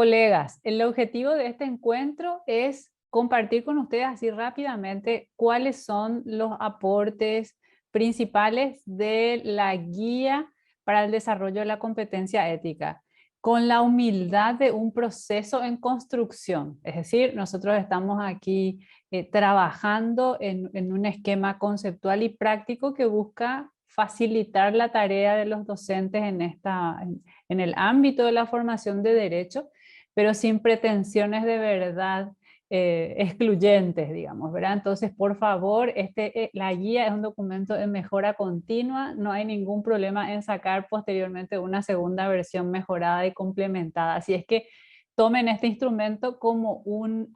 Colegas, el objetivo de este encuentro es compartir con ustedes así rápidamente cuáles son los aportes principales de la guía para el desarrollo de la competencia ética, con la humildad de un proceso en construcción. Es decir, nosotros estamos aquí trabajando en un esquema conceptual y práctico que busca facilitar la tarea de los docentes en el ámbito de la formación de derecho, pero sin pretensiones de verdad excluyentes, digamos, ¿verdad? Entonces, por favor, la guía es un documento de mejora continua, no hay ningún problema en sacar posteriormente una segunda versión mejorada y complementada. Así es que tomen este instrumento como un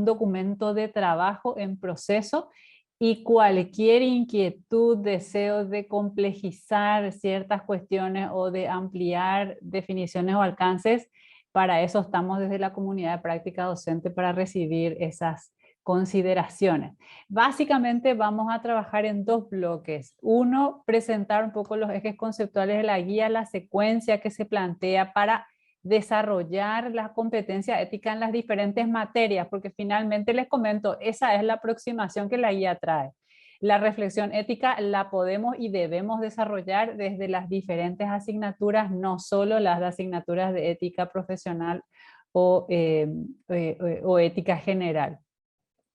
documento de trabajo en proceso, y cualquier inquietud, deseo de complejizar ciertas cuestiones o de ampliar definiciones o alcances, para eso estamos desde la comunidad de práctica docente para recibir esas consideraciones. Básicamente vamos a trabajar en dos bloques. Uno, presentar un poco los ejes conceptuales de la guía, la secuencia que se plantea para desarrollar la competencia ética en las diferentes materias, porque finalmente les comento, esa es la aproximación que la guía trae. La reflexión ética la podemos y debemos desarrollar desde las diferentes asignaturas, no solo las asignaturas de ética profesional o ética general.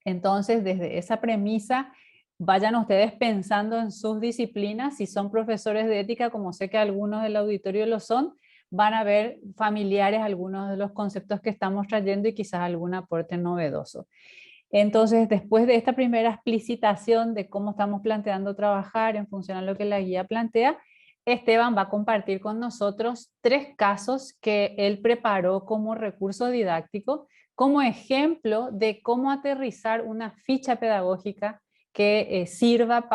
Entonces, desde esa premisa, vayan ustedes pensando en sus disciplinas. Si son profesores de ética, como sé que algunos del auditorio lo son, van a ver familiares algunos de los conceptos que estamos trayendo y quizás algún aporte novedoso. Entonces, después de esta primera explicitación de cómo estamos planteando trabajar en función a lo que la guía plantea, Esteban va a compartir con nosotros 3 casos que él preparó como recurso didáctico, como ejemplo de cómo aterrizar una ficha pedagógica que sirva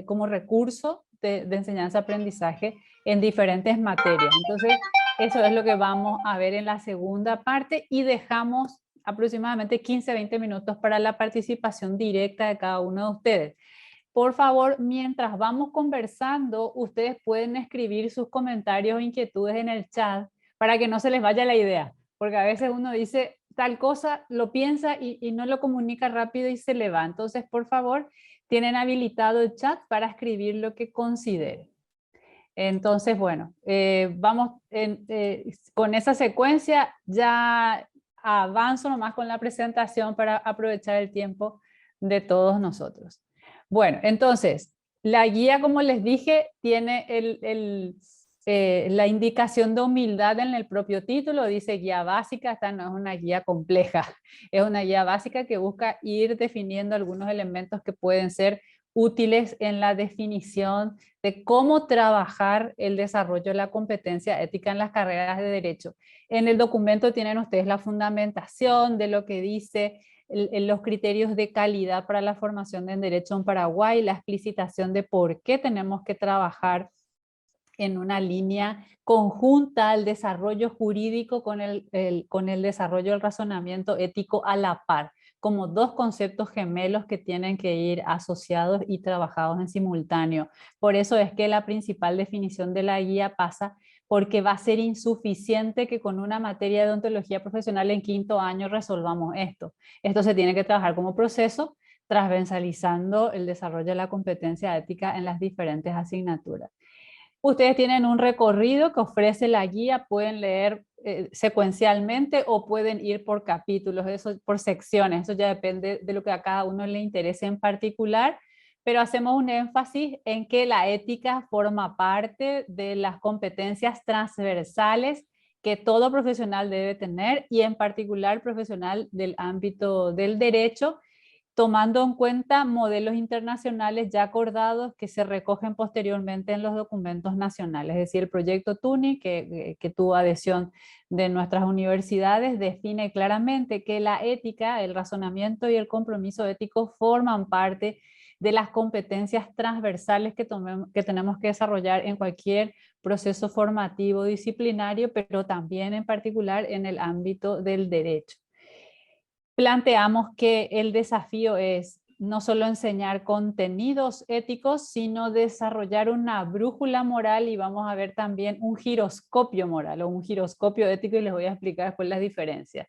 como recurso de enseñanza-aprendizaje en diferentes materias. Entonces, eso es lo que vamos a ver en la segunda parte, y dejamos aproximadamente 15-20 minutos para la participación directa de cada uno de ustedes. Por favor, mientras vamos conversando, ustedes pueden escribir sus comentarios o inquietudes en el chat para que no se les vaya la idea, porque a veces uno dice tal cosa, lo piensa y no lo comunica rápido y se le va. Entonces, por favor, tienen habilitado el chat para escribir lo que consideren. Entonces, bueno, vamos con esa secuencia. Ya avanzo nomás con la presentación para aprovechar el tiempo de todos nosotros. Bueno, entonces, la guía, como les dije, tiene la indicación de humildad en el propio título. Dice guía básica. Esta no es una guía compleja, es una guía básica que busca ir definiendo algunos elementos que pueden ser útiles en la definición de cómo trabajar el desarrollo de la competencia ética en las carreras de derecho. En el documento tienen ustedes la fundamentación de lo que dice los criterios de calidad para la formación en derecho en Paraguay, la explicitación de por qué tenemos que trabajar en una línea conjunta al desarrollo jurídico con el desarrollo del razonamiento ético a la par, como dos conceptos gemelos que tienen que ir asociados y trabajados en simultáneo. Por eso es que la principal definición de la guía pasa porque va a ser insuficiente que con una materia de ontología profesional en 5º año resolvamos esto. Esto se tiene que trabajar como proceso, transversalizando el desarrollo de la competencia ética en las diferentes asignaturas. Ustedes tienen un recorrido que ofrece la guía, pueden leer secuencialmente o pueden ir por capítulos, eso, por secciones, eso ya depende de lo que a cada uno le interese en particular, pero hacemos un énfasis en que la ética forma parte de las competencias transversales que todo profesional debe tener, y en particular profesional del ámbito del derecho, tomando en cuenta modelos internacionales ya acordados que se recogen posteriormente en los documentos nacionales. Es decir, el proyecto TUNI, que tuvo adhesión de nuestras universidades, define claramente que la ética, el razonamiento y el compromiso ético forman parte de las competencias transversales que tenemos que desarrollar en cualquier proceso formativo disciplinario, pero también en particular en el ámbito del derecho. Planteamos que el desafío es no solo enseñar contenidos éticos, sino desarrollar una brújula moral, y vamos a ver también un giroscopio moral o un giroscopio ético, y les voy a explicar después las diferencias.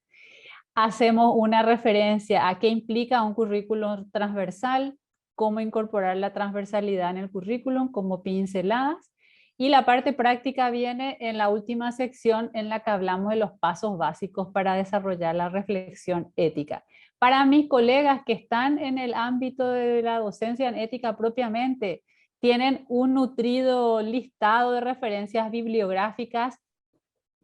Hacemos una referencia a qué implica un currículum transversal, cómo incorporar la transversalidad en el currículum como pinceladas, y la parte práctica viene en la última sección en la que hablamos de los pasos básicos para desarrollar la reflexión ética. Para mis colegas que están en el ámbito de la docencia en ética propiamente, tienen un nutrido listado de referencias bibliográficas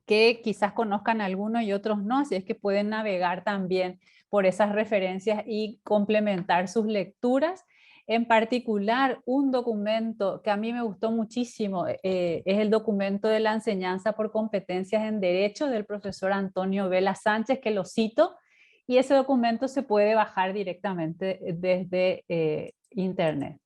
que quizás conozcan algunos y otros no, así es que pueden navegar también por esas referencias y complementar sus lecturas. En particular, un documento que a mí me gustó muchísimo es el documento de la enseñanza por competencias en Derecho del profesor Antonio Vela Sánchez, que lo cito, y ese documento se puede bajar directamente desde internet.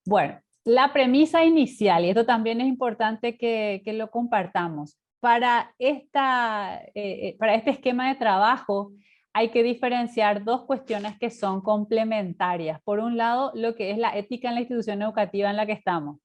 Bueno, la premisa inicial, y esto también es importante que lo compartamos. Para este esquema de trabajo hay que diferenciar dos cuestiones que son complementarias. Por un lado, lo que es la ética en la institución educativa en la que estamos.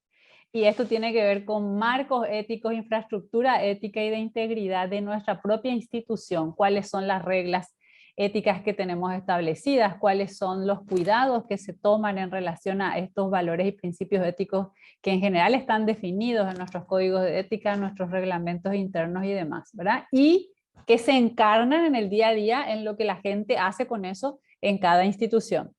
Y esto tiene que ver con marcos éticos, infraestructura ética y de integridad de nuestra propia institución. ¿Cuáles son las reglas éticas que tenemos establecidas? ¿Cuáles son los cuidados que se toman en relación a estos valores y principios éticos que en general están definidos en nuestros códigos de ética, en nuestros reglamentos internos y demás, ¿verdad? Y que se encarnan en el día a día en lo que la gente hace con eso en cada institución.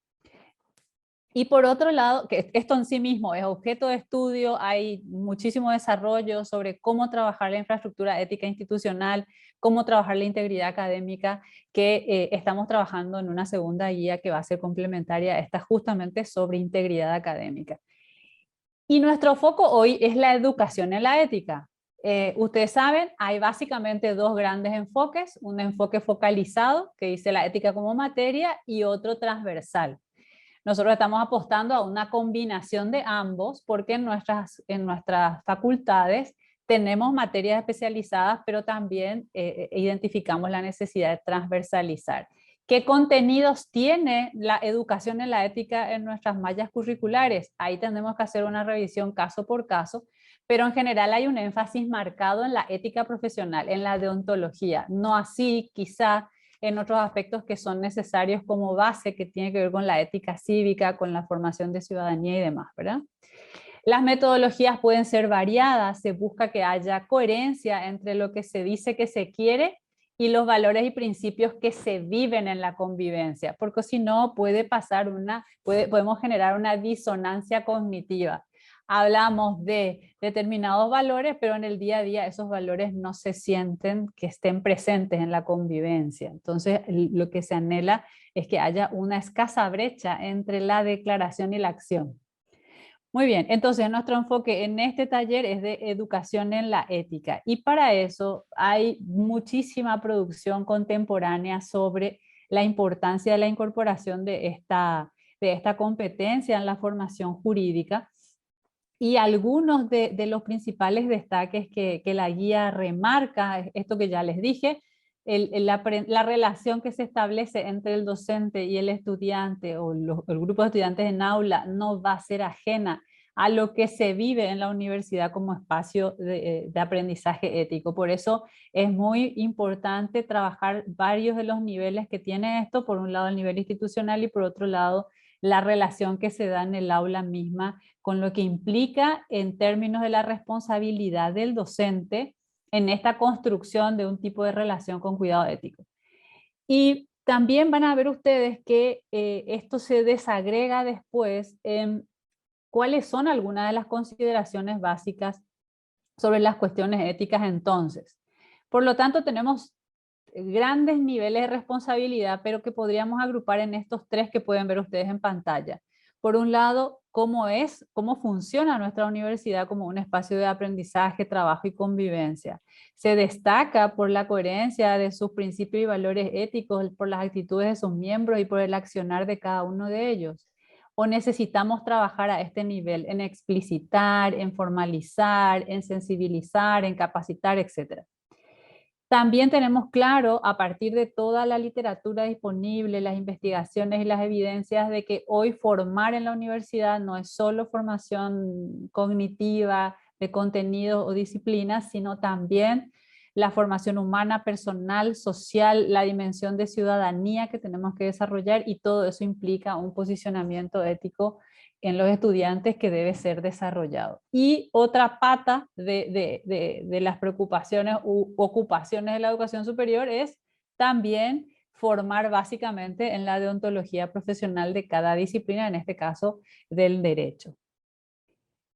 Y por otro lado, que esto en sí mismo es objeto de estudio, hay muchísimo desarrollo sobre cómo trabajar la infraestructura ética institucional, cómo trabajar la integridad académica, que estamos trabajando en una segunda guía que va a ser complementaria a esta, justamente sobre integridad académica. Y nuestro foco hoy es la educación en la ética. Ustedes saben, hay básicamente dos grandes enfoques, un enfoque focalizado, que dice la ética como materia, y otro transversal. Nosotros estamos apostando a una combinación de ambos porque en nuestras facultades tenemos materias especializadas, pero también identificamos la necesidad de transversalizar. ¿Qué contenidos tiene la educación en la ética en nuestras mallas curriculares? Ahí tenemos que hacer una revisión caso por caso, pero en general hay un énfasis marcado en la ética profesional, en la deontología, no así quizá en otros aspectos que son necesarios como base, que tiene que ver con la ética cívica, con la formación de ciudadanía y demás, ¿verdad? Las metodologías pueden ser variadas, se busca que haya coherencia entre lo que se dice que se quiere y los valores y principios que se viven en la convivencia, porque si no puede pasar podemos generar una disonancia cognitiva. Hablamos de determinados valores, pero en el día a día esos valores no se sienten que estén presentes en la convivencia. Entonces, lo que se anhela es que haya una escasa brecha entre la declaración y la acción. Muy bien, entonces nuestro enfoque en este taller es de educación en la ética, y para eso hay muchísima producción contemporánea sobre la importancia de la incorporación de esta competencia en la formación jurídica. Y algunos de los principales destaques que la guía remarca, esto que ya les dije, la relación que se establece entre el docente y el estudiante o el grupo de estudiantes en aula no va a ser ajena a lo que se vive en la universidad como espacio de aprendizaje ético. Por eso es muy importante trabajar varios de los niveles que tiene esto, por un lado el nivel institucional y por otro lado la relación que se da en el aula misma, con lo que implica en términos de la responsabilidad del docente en esta construcción de un tipo de relación con cuidado ético. Y también van a ver ustedes que esto se desagrega después en cuáles son algunas de las consideraciones básicas sobre las cuestiones éticas entonces. Por lo tanto, tenemos grandes niveles de responsabilidad, pero que podríamos agrupar en estos tres que pueden ver ustedes en pantalla. Por un lado, cómo funciona nuestra universidad como un espacio de aprendizaje, trabajo y convivencia. Se destaca por la coherencia de sus principios y valores éticos, por las actitudes de sus miembros y por el accionar de cada uno de ellos. ¿O necesitamos trabajar a este nivel en explicitar, en formalizar, en sensibilizar, en capacitar, etcétera? También tenemos claro, a partir de toda la literatura disponible, las investigaciones y las evidencias, de que hoy formar en la universidad no es solo formación cognitiva, de contenido o disciplinas, sino también la formación humana, personal, social, la dimensión de ciudadanía que tenemos que desarrollar, y todo eso implica un posicionamiento ético en los estudiantes que debe ser desarrollado. Y otra pata de las preocupaciones u ocupaciones de la educación superior es también formar básicamente en la deontología profesional de cada disciplina, en este caso del derecho.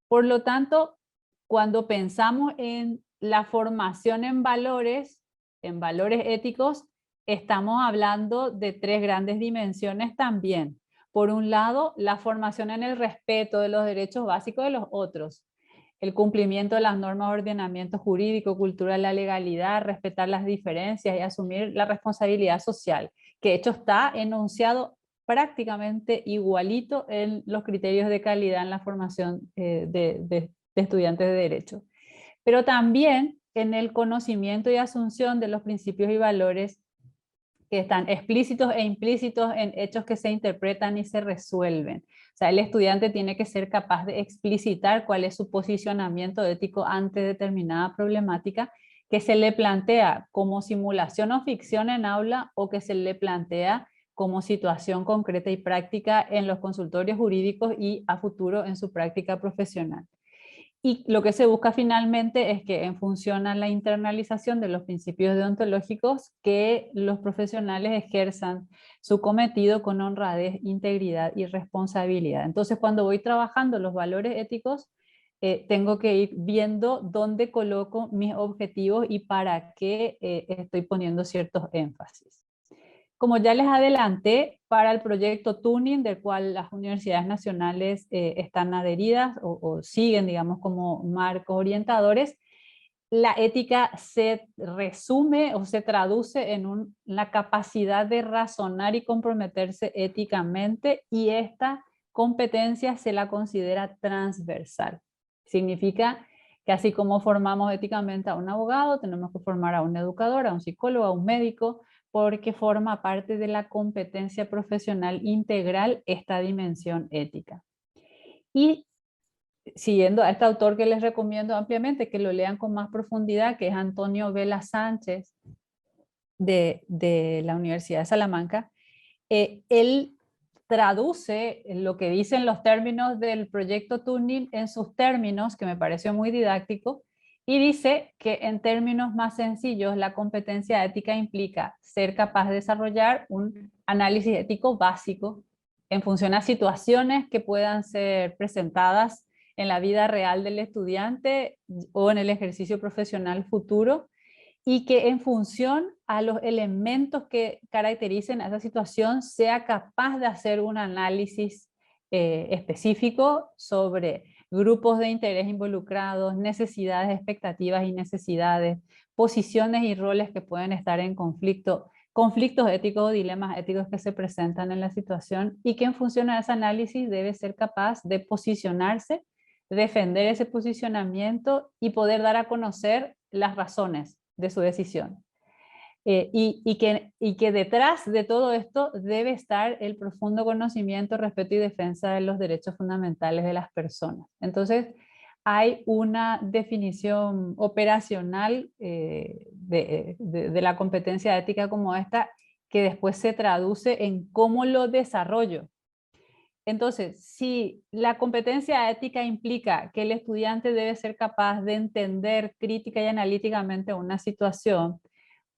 Por lo tanto, cuando pensamos en la formación en valores éticos, estamos hablando de tres grandes dimensiones también. Por un lado, la formación en el respeto de los derechos básicos de los otros, el cumplimiento de las normas de ordenamiento jurídico, cultural, la legalidad, respetar las diferencias y asumir la responsabilidad social, que de hecho está enunciado prácticamente igualito en los criterios de calidad en la formación de estudiantes de derecho. Pero también en el conocimiento y asunción de los principios y valores que están explícitos e implícitos en hechos que se interpretan y se resuelven. O sea, el estudiante tiene que ser capaz de explicitar cuál es su posicionamiento ético ante determinada problemática que se le plantea como simulación o ficción en aula, o que se le plantea como situación concreta y práctica en los consultorios jurídicos y a futuro en su práctica profesional. Y lo que se busca finalmente es que, en función a la internalización de los principios deontológicos, que los profesionales ejerzan su cometido con honradez, integridad y responsabilidad. Entonces, cuando voy trabajando los valores éticos, tengo que ir viendo dónde coloco mis objetivos y para qué estoy poniendo ciertos énfasis. Como ya les adelanté, para el proyecto Tuning, del cual las universidades nacionales están adheridas o siguen, digamos, como marcos orientadores, la ética se resume o se traduce en la capacidad de razonar y comprometerse éticamente, y esta competencia se la considera transversal. Significa que así como formamos éticamente a un abogado, tenemos que formar a un educador, a un psicólogo, a un médico, porque forma parte de la competencia profesional integral esta dimensión ética. Y siguiendo a este autor que les recomiendo ampliamente que lo lean con más profundidad, que es Antonio Vela Sánchez de la Universidad de Salamanca, él traduce lo que dicen los términos del proyecto Tuning en sus términos, que me pareció muy didáctico, y dice que en términos más sencillos la competencia ética implica ser capaz de desarrollar un análisis ético básico en función a situaciones que puedan ser presentadas en la vida real del estudiante o en el ejercicio profesional futuro, y que en función a los elementos que caractericen a esa situación sea capaz de hacer un análisis específico sobre grupos de interés involucrados, necesidades, expectativas y necesidades, posiciones y roles que pueden estar en conflicto, conflictos éticos o dilemas éticos que se presentan en la situación, y que en función a ese análisis debe ser capaz de posicionarse, defender ese posicionamiento y poder dar a conocer las razones de su decisión. Y que detrás de todo esto debe estar el profundo conocimiento, respeto y defensa de los derechos fundamentales de las personas. Entonces, hay una definición operacional de la competencia ética como esta, que después se traduce en cómo lo desarrollo. Entonces, si la competencia ética implica que el estudiante debe ser capaz de entender crítica y analíticamente una situación,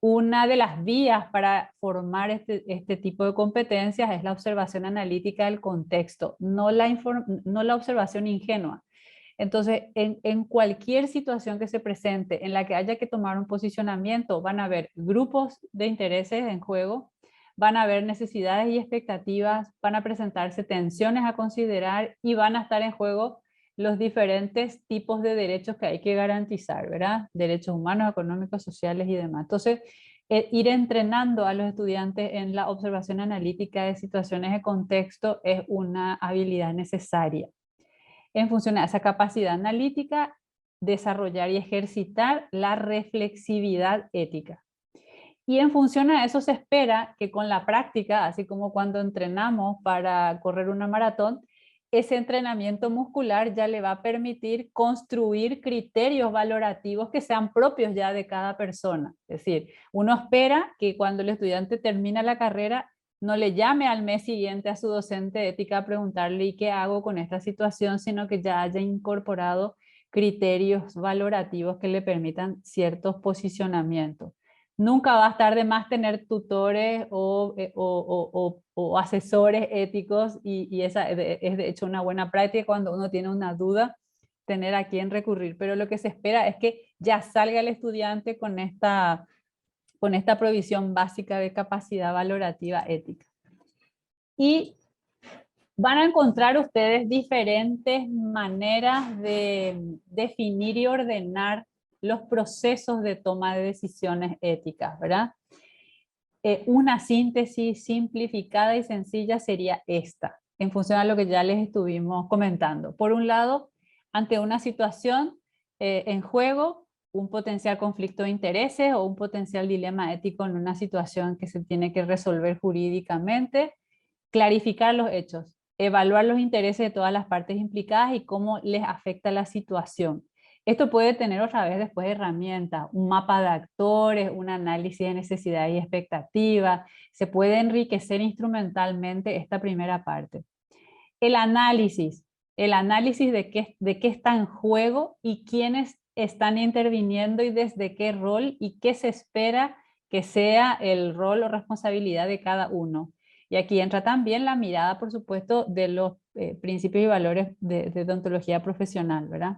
una de las vías para formar este tipo de competencias es la observación analítica del contexto, no la observación ingenua. Entonces, en cualquier situación que se presente en la que haya que tomar un posicionamiento, van a haber grupos de intereses en juego, van a haber necesidades y expectativas, van a presentarse tensiones a considerar y van a estar en juego los diferentes tipos de derechos que hay que garantizar, ¿verdad? Derechos humanos, económicos, sociales y demás. Entonces, ir entrenando a los estudiantes en la observación analítica de situaciones de contexto es una habilidad necesaria. En función a esa capacidad analítica, desarrollar y ejercitar la reflexividad ética. Y en función a eso se espera que con la práctica, así como cuando entrenamos para correr una maratón, ese entrenamiento muscular ya le va a permitir construir criterios valorativos que sean propios ya de cada persona. Es decir, uno espera que cuando el estudiante termina la carrera no le llame al mes siguiente a su docente de ética a preguntarle ¿y qué hago con esta situación?, sino que ya haya incorporado criterios valorativos que le permitan ciertos posicionamientos. Nunca va a estar de más tener tutores o asesores éticos y esa es de hecho una buena práctica cuando uno tiene una duda, tener a quién recurrir. Pero lo que se espera es que ya salga el estudiante con esta provisión básica de capacidad valorativa ética. Y van a encontrar ustedes diferentes maneras de definir y ordenar los procesos de toma de decisiones éticas, ¿verdad? Una síntesis simplificada y sencilla sería esta, en función a lo que ya les estuvimos comentando. Por un lado, ante una situación en juego, un potencial conflicto de intereses o un potencial dilema ético en una situación que se tiene que resolver jurídicamente, clarificar los hechos, evaluar los intereses de todas las partes implicadas y cómo les afecta la situación. Esto puede tener otra vez después herramientas, un mapa de actores, un análisis de necesidad y expectativa. Se puede enriquecer instrumentalmente esta primera parte. El análisis de qué está en juego y quiénes están interviniendo y desde qué rol y qué se espera que sea el rol o responsabilidad de cada uno. Y aquí entra también la mirada, por supuesto, de los principios y valores de deontología profesional, ¿verdad?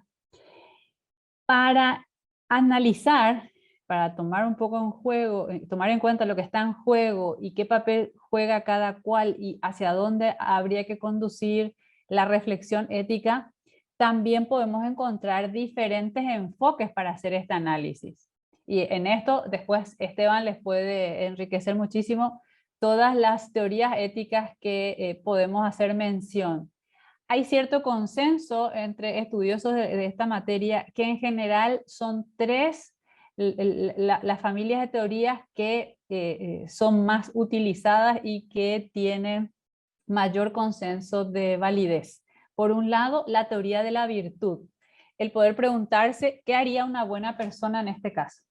Para analizar, para tomar un poco en juego, tomar en cuenta lo que está en juego y qué papel juega cada cual y hacia dónde habría que conducir la reflexión ética, también podemos encontrar diferentes enfoques para hacer este análisis. Y en esto después Esteban les puede enriquecer muchísimo todas las teorías éticas que podemos hacer mención. Hay cierto consenso entre estudiosos de esta materia que en general son tres las familias de teorías que son más utilizadas y que tienen mayor consenso de validez. Por un lado, la teoría de la virtud, el poder preguntarse qué haría una buena persona en este caso.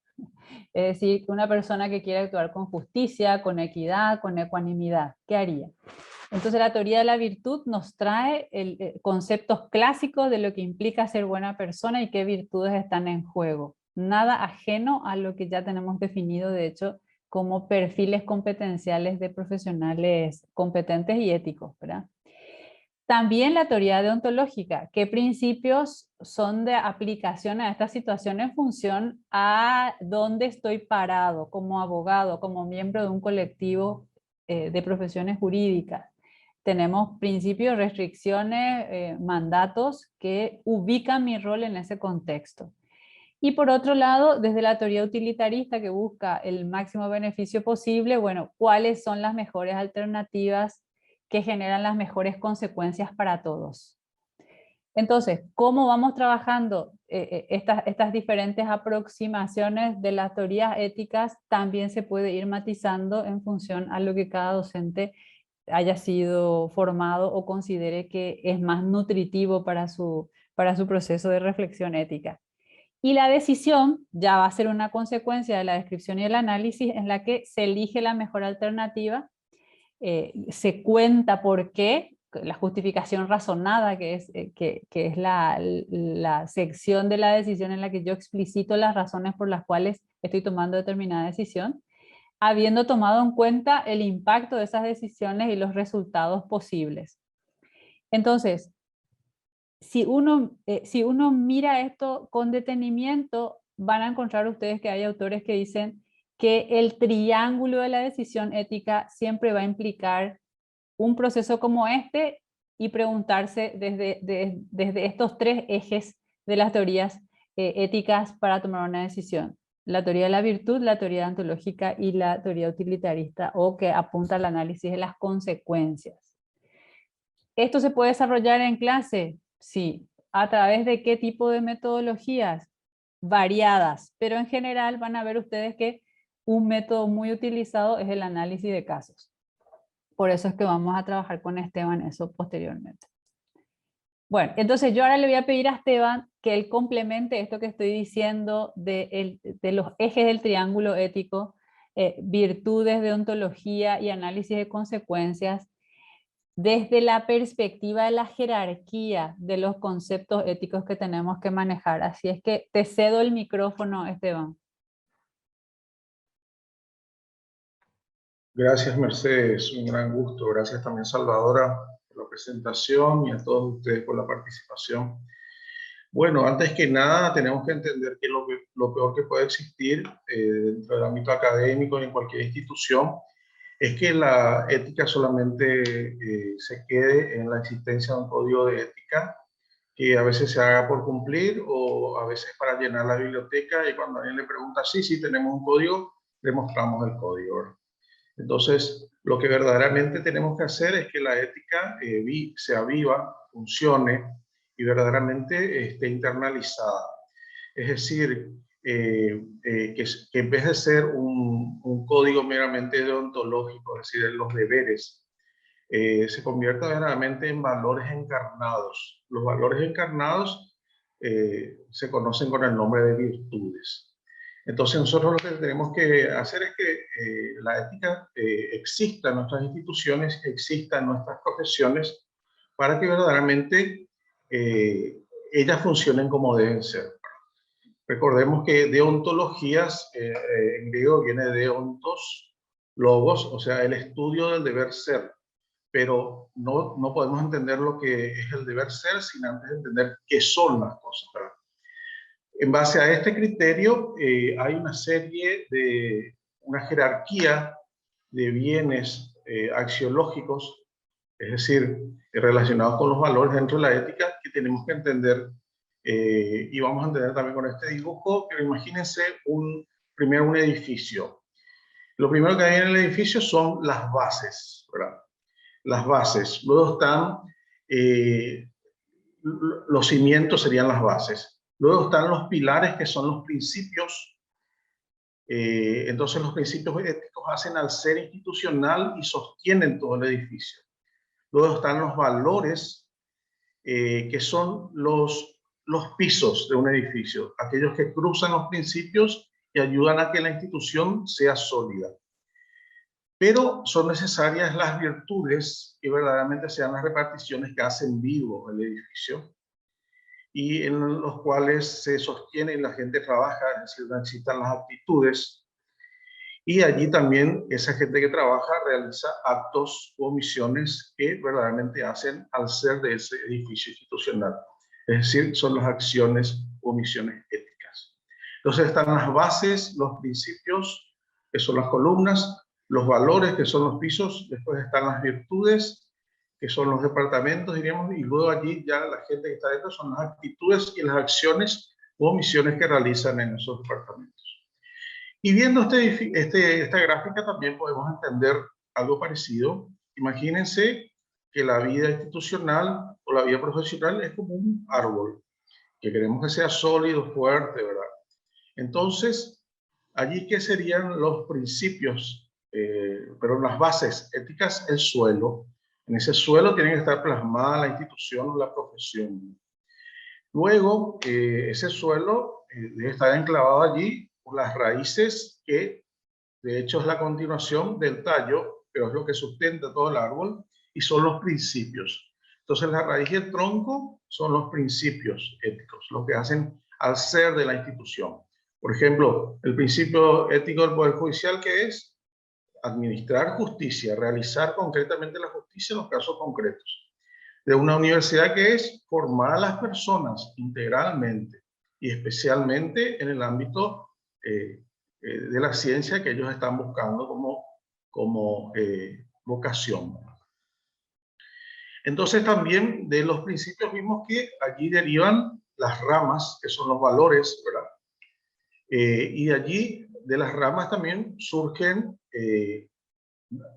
Es decir, una persona que quiere actuar con justicia, con equidad, con ecuanimidad, ¿qué haría? Entonces la teoría de la virtud nos trae conceptos clásicos de lo que implica ser buena persona y qué virtudes están en juego. Nada ajeno a lo que ya tenemos definido, de hecho, como perfiles competenciales de profesionales competentes y éticos, ¿verdad? También la teoría deontológica, qué principios son de aplicación a esta situación en función a dónde estoy parado como abogado, como miembro de un colectivo de profesiones jurídicas. Tenemos principios, restricciones, mandatos que ubican mi rol en ese contexto. Y por otro lado, desde la teoría utilitarista que busca el máximo beneficio posible, bueno, ¿cuáles son las mejores alternativas que generan las mejores consecuencias para todos? Entonces, ¿cómo vamos trabajando estas diferentes aproximaciones de las teorías éticas? También se puede ir matizando en función a lo que cada docente haya sido formado o considere que es más nutritivo para su proceso de reflexión ética. Y la decisión ya va a ser una consecuencia de la descripción y el análisis en la que se elige la mejor alternativa, se cuenta por qué, la justificación razonada, que es la sección de la decisión en la que yo explicito las razones por las cuales estoy tomando determinada decisión, habiendo tomado en cuenta el impacto de esas decisiones y los resultados posibles. Entonces, si uno mira esto con detenimiento, van a encontrar ustedes que hay autores que dicen que el triángulo de la decisión ética siempre va a implicar un proceso como este y preguntarse desde estos tres ejes de las teorías éticas para tomar una decisión. La teoría de la virtud, la teoría deontológica y la teoría utilitarista, o que apunta al análisis de las consecuencias. ¿Esto se puede desarrollar en clase? Sí. ¿A través de qué tipo de metodologías? Variadas, pero en general van a ver ustedes que un método muy utilizado es el análisis de casos. Por eso es que vamos a trabajar con Esteban eso posteriormente. Bueno, entonces yo ahora le voy a pedir a Esteban que él complemente esto que estoy diciendo de los ejes del triángulo ético, virtudes de ontología y análisis de consecuencias, desde la perspectiva de la jerarquía de los conceptos éticos que tenemos que manejar. Así es que te cedo el micrófono, Esteban. Gracias, Mercedes, un gran gusto. Gracias también, Salvadora, por la presentación y a todos ustedes por la participación. Bueno, antes que nada, tenemos que entender que lo peor que puede existir dentro del ámbito académico y en cualquier institución es que la ética solamente se quede en la existencia de un código de ética que a veces se haga por cumplir o a veces para llenar la biblioteca, y cuando alguien le pregunta, sí, tenemos un código, le mostramos el código, ¿verdad? Entonces, lo que verdaderamente tenemos que hacer es que la ética sea viva, funcione y verdaderamente esté internalizada. Es decir, que en vez de ser un código meramente deontológico, es decir, en los deberes, se convierta verdaderamente en valores encarnados. Los valores encarnados se conocen con el nombre de virtudes. Entonces nosotros lo que tenemos que hacer es que la ética exista en nuestras instituciones, exista en nuestras profesiones, para que verdaderamente ellas funcionen como deben ser. Recordemos que deontologías, en griego viene de ontos, logos, o sea, el estudio del deber ser. Pero no podemos entender lo que es el deber ser sin antes entender qué son las cosas, ¿verdad? En base a este criterio, hay una jerarquía de bienes axiológicos, es decir, relacionados con los valores dentro de la ética, que tenemos que entender, y vamos a entender también con este dibujo. Pero imagínense primero un edificio. Lo primero que hay en el edificio son las bases, ¿verdad? Las bases. Luego están los cimientos, serían las bases. Luego están los pilares, que son los principios. Entonces los principios éticos hacen al ser institucional y sostienen todo el edificio. Luego están los valores, que son los pisos de un edificio, aquellos que cruzan los principios y ayudan a que la institución sea sólida. Pero son necesarias las virtudes, que verdaderamente sean las reparticiones que hacen vivo el edificio y en los cuales se sostiene y la gente trabaja, es decir, necesitan las aptitudes. Y allí también esa gente que trabaja realiza actos o misiones que verdaderamente hacen al ser de ese edificio institucional. Es decir, son las acciones o misiones éticas. Entonces están las bases, los principios, que son las columnas, los valores, que son los pisos, después están las virtudes, que son los departamentos, diríamos, y luego allí ya la gente que está dentro son las actitudes y las acciones o misiones que realizan en esos departamentos. Y viendo esta gráfica también podemos entender algo parecido. Imagínense que la vida institucional o la vida profesional es como un árbol, que queremos que sea sólido, fuerte, ¿verdad? Entonces, allí, ¿qué serían los principios? Pero las bases éticas, el suelo. En ese suelo tiene que estar plasmada la institución o la profesión. Luego, ese suelo debe estar enclavado allí por las raíces, que de hecho es la continuación del tallo, pero es lo que sustenta todo el árbol, y son los principios. Entonces, la raíz y el tronco son los principios éticos, lo que hacen al ser de la institución. Por ejemplo, el principio ético del Poder Judicial, que es administrar justicia, realizar concretamente la justicia en los casos concretos. De una universidad, que es formar a las personas integralmente y especialmente en el ámbito de la ciencia que ellos están buscando como vocación. Entonces también de los principios vimos que allí derivan las ramas, que son los valores, ¿verdad? Y de allí, de las ramas también surgen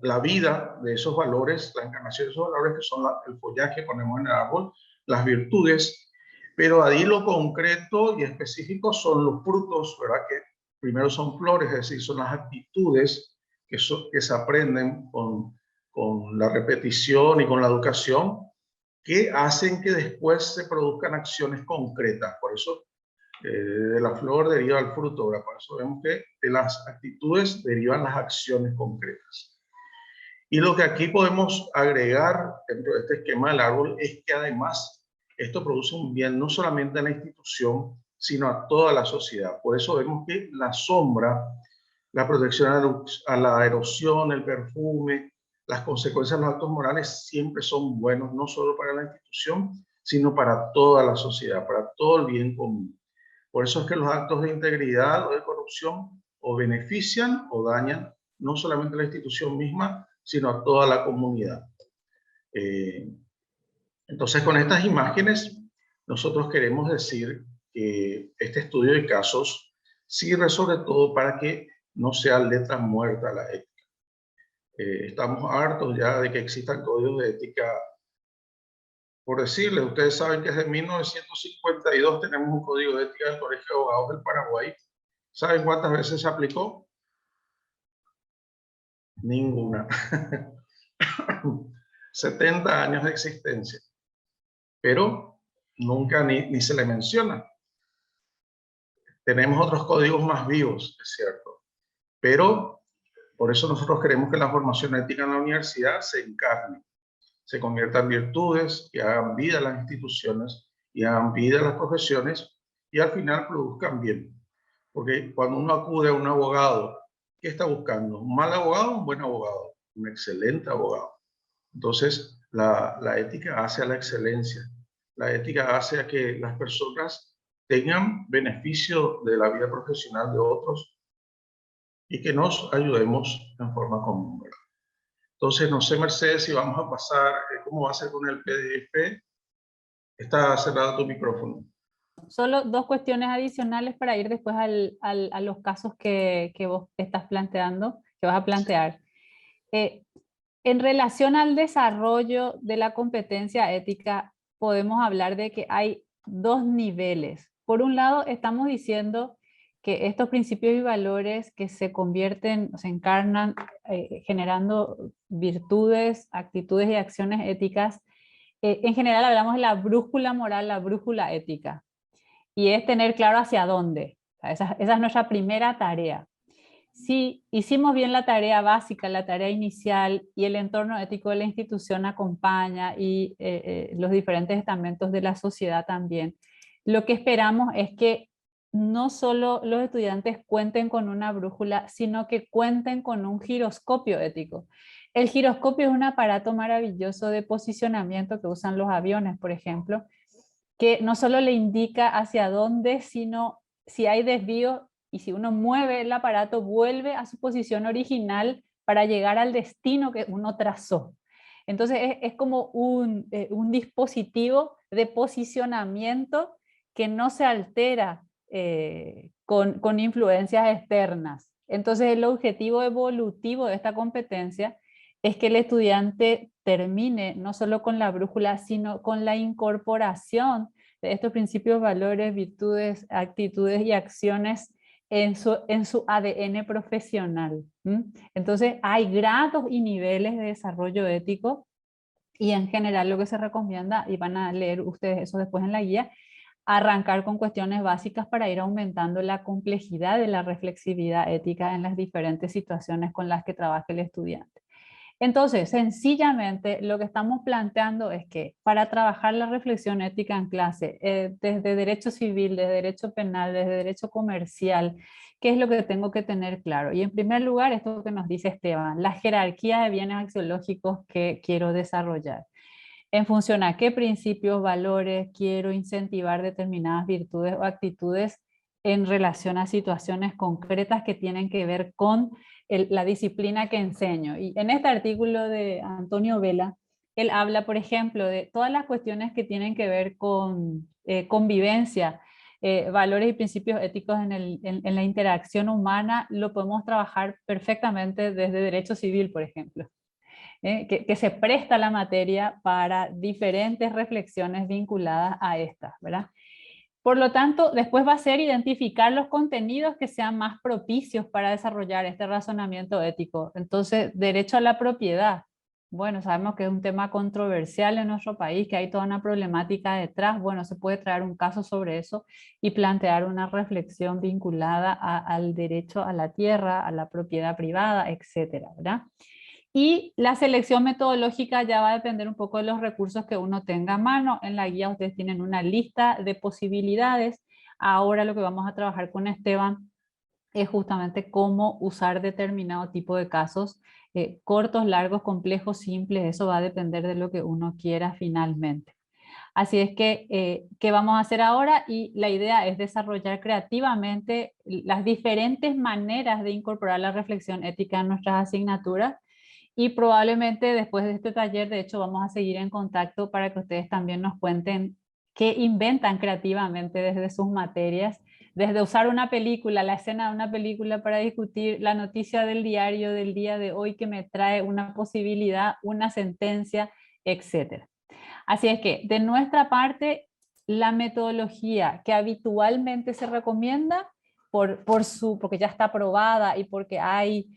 la vida de esos valores, la encarnación de esos valores, que son el follaje que ponemos en el árbol, las virtudes, pero ahí lo concreto y específico son los frutos, ¿verdad? Que primero son flores, es decir, son las actitudes que se aprenden con la repetición y con la educación, que hacen que después se produzcan acciones concretas. Por eso de la flor deriva el fruto, ¿verdad? Por eso vemos que de las actitudes derivan las acciones concretas. Y lo que aquí podemos agregar dentro de este esquema del árbol es que además esto produce un bien no solamente a la institución, sino a toda la sociedad. Por eso vemos que la sombra, la protección a la erosión, el perfume, las consecuencias de los actos morales siempre son buenos, no solo para la institución, sino para toda la sociedad, para todo el bien común. Por eso es que los actos de integridad o de corrupción o benefician o dañan no solamente a la institución misma, sino a toda la comunidad. Entonces, con estas imágenes, nosotros queremos decir que este estudio de casos sirve sobre todo para que no sea letra muerta la ética. Estamos hartos ya de que existan códigos de ética. Por decirles, ustedes saben que desde 1952 tenemos un código de ética del Colegio de Abogados del Paraguay. ¿Saben cuántas veces se aplicó? Ninguna. 70 años de existencia. Pero nunca ni se le menciona. Tenemos otros códigos más vivos, es cierto. Pero por eso nosotros queremos que la formación ética en la universidad se encarne, se convierta en virtudes, que hagan vida a las instituciones y hagan vida a las profesiones y al final produzcan bien. Porque cuando uno acude a un abogado, ¿qué está buscando? ¿Un mal abogado o un buen abogado? Un excelente abogado. Entonces, la ética hace a la excelencia. La ética hace a que las personas tengan beneficio de la vida profesional de otros y que nos ayudemos en forma común, ¿verdad? Entonces, no sé, Mercedes, si vamos a pasar, ¿cómo va a ser con el PDF? Está cerrado tu micrófono. Solo dos cuestiones adicionales para ir después a los casos que vos estás planteando, que vas a plantear. En relación al desarrollo de la competencia ética, podemos hablar de que hay dos niveles. Por un lado, estamos diciendo que estos principios y valores que se convierten, se encarnan generando virtudes, actitudes y acciones éticas, en general hablamos de la brújula moral, la brújula ética, y es tener claro hacia dónde. Esa es nuestra primera tarea. Si hicimos bien la tarea básica, la tarea inicial, y el entorno ético de la institución acompaña y los diferentes estamentos de la sociedad también, lo que esperamos es que no solo los estudiantes cuenten con una brújula, sino que cuenten con un giroscopio ético. El giroscopio es un aparato maravilloso de posicionamiento que usan los aviones, por ejemplo, que no solo le indica hacia dónde, sino si hay desvío, y si uno mueve el aparato, vuelve a su posición original para llegar al destino que uno trazó. Entonces es como un dispositivo de posicionamiento que no se altera con influencias externas. Entonces el objetivo evolutivo de esta competencia es que el estudiante termine no solo con la brújula, sino con la incorporación de estos principios, valores, virtudes, actitudes y acciones en su ADN profesional. Entonces hay grados y niveles de desarrollo ético, y en general lo que se recomienda, y van a leer ustedes eso después en la guía, arrancar con cuestiones básicas para ir aumentando la complejidad de la reflexividad ética en las diferentes situaciones con las que trabaja el estudiante. Entonces, sencillamente lo que estamos planteando es que para trabajar la reflexión ética en clase, desde derecho civil, desde derecho penal, desde derecho comercial, ¿qué es lo que tengo que tener claro? Y en primer lugar, esto que nos dice Esteban, la jerarquía de bienes axiológicos que quiero desarrollar. En función a qué principios, valores quiero incentivar determinadas virtudes o actitudes en relación a situaciones concretas que tienen que ver con la disciplina que enseño. Y en este artículo de Antonio Vela, él habla, por ejemplo, de todas las cuestiones que tienen que ver con convivencia, valores y principios éticos en la interacción humana. Lo podemos trabajar perfectamente desde derecho civil, por ejemplo. Que se presta la materia para diferentes reflexiones vinculadas a estas, ¿verdad? Por lo tanto, después va a ser identificar los contenidos que sean más propicios para desarrollar este razonamiento ético. Entonces, derecho a la propiedad. Bueno, sabemos que es un tema controversial en nuestro país, que hay toda una problemática detrás. Bueno, se puede traer un caso sobre eso y plantear una reflexión vinculada al derecho a la tierra, a la propiedad privada, etcétera, ¿verdad? Y la selección metodológica ya va a depender un poco de los recursos que uno tenga a mano. En la guía ustedes tienen una lista de posibilidades. Ahora lo que vamos a trabajar con Esteban es justamente cómo usar determinado tipo de casos, cortos, largos, complejos, simples. Eso va a depender de lo que uno quiera finalmente. Así es que, ¿qué vamos a hacer ahora? Y la idea es desarrollar creativamente las diferentes maneras de incorporar la reflexión ética en nuestras asignaturas. Y probablemente después de este taller, de hecho, vamos a seguir en contacto para que ustedes también nos cuenten qué inventan creativamente desde sus materias, desde usar una película, la escena de una película para discutir la noticia del diario del día de hoy que me trae una posibilidad, una sentencia, etc. Así es que, de nuestra parte, la metodología que habitualmente se recomienda porque ya está aprobada y porque hay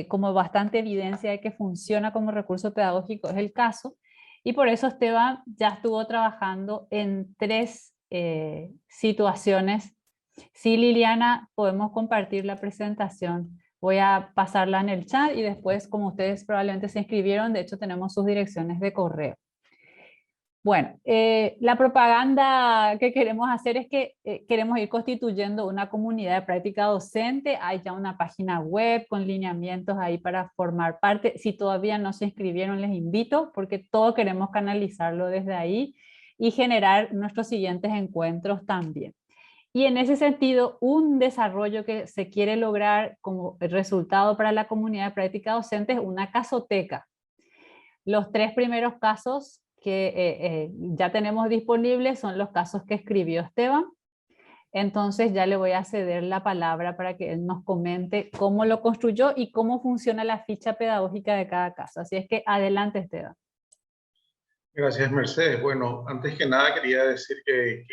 como bastante evidencia de que funciona como recurso pedagógico es el caso. Y por eso Esteban ya estuvo trabajando en 3 situaciones. Sí, Liliana, podemos compartir la presentación. Voy a pasarla en el chat y después, como ustedes probablemente se inscribieron, de hecho tenemos sus direcciones de correo. Bueno, la propaganda que queremos hacer es que queremos ir constituyendo una comunidad de práctica docente. Hay ya una página web con lineamientos ahí para formar parte. Si todavía no se inscribieron, les invito porque todo queremos canalizarlo desde ahí y generar nuestros siguientes encuentros también. Y en ese sentido, un desarrollo que se quiere lograr como resultado para la comunidad de práctica docente es una casoteca. Los 3 primeros casos que ya tenemos disponibles son los casos que escribió Esteban. Entonces ya le voy a ceder la palabra para que él nos comente cómo lo construyó y cómo funciona la ficha pedagógica de cada caso. Así es que adelante, Esteban. Gracias, Mercedes. Bueno, antes que nada quería decir que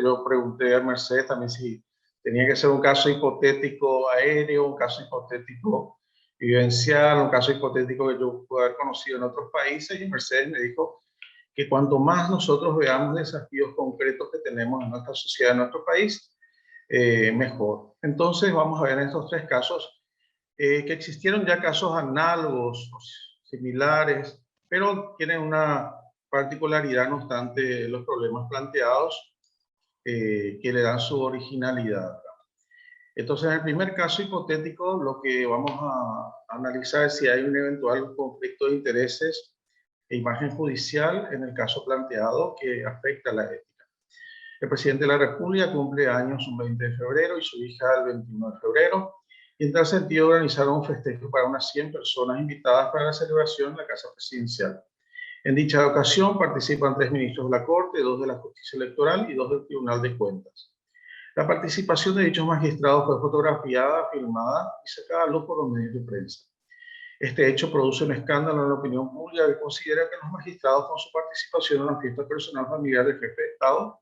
yo pregunté a Mercedes también si tenía que ser un caso hipotético aéreo, un caso hipotético vivencial, un caso hipotético que yo pueda haber conocido en otros países, y Mercedes me dijo que cuanto más nosotros veamos desafíos concretos que tenemos en nuestra sociedad, en nuestro país, mejor. Entonces vamos a ver en estos 3 casos que existieron ya casos análogos, similares, pero tienen una particularidad, no obstante los problemas planteados, que le dan su originalidad. Entonces, en el primer caso hipotético, lo que vamos a analizar es si hay un eventual conflicto de intereses e imagen judicial en el caso planteado que afecta a la ética. El presidente de la República cumple años un 20 de febrero y su hija el 21 de febrero. Y en tal sentido organizaron un festejo para unas 100 personas invitadas para la celebración en la Casa Presidencial. En dicha ocasión participan 3 ministros de la Corte, 2 de la Justicia Electoral y 2 del Tribunal de Cuentas. La participación de dichos magistrados fue fotografiada, filmada y sacada a luz por los medios de prensa. Este hecho produce un escándalo en la opinión pública que considera que los magistrados, con su participación en la fiesta personal familiar del jefe de Estado,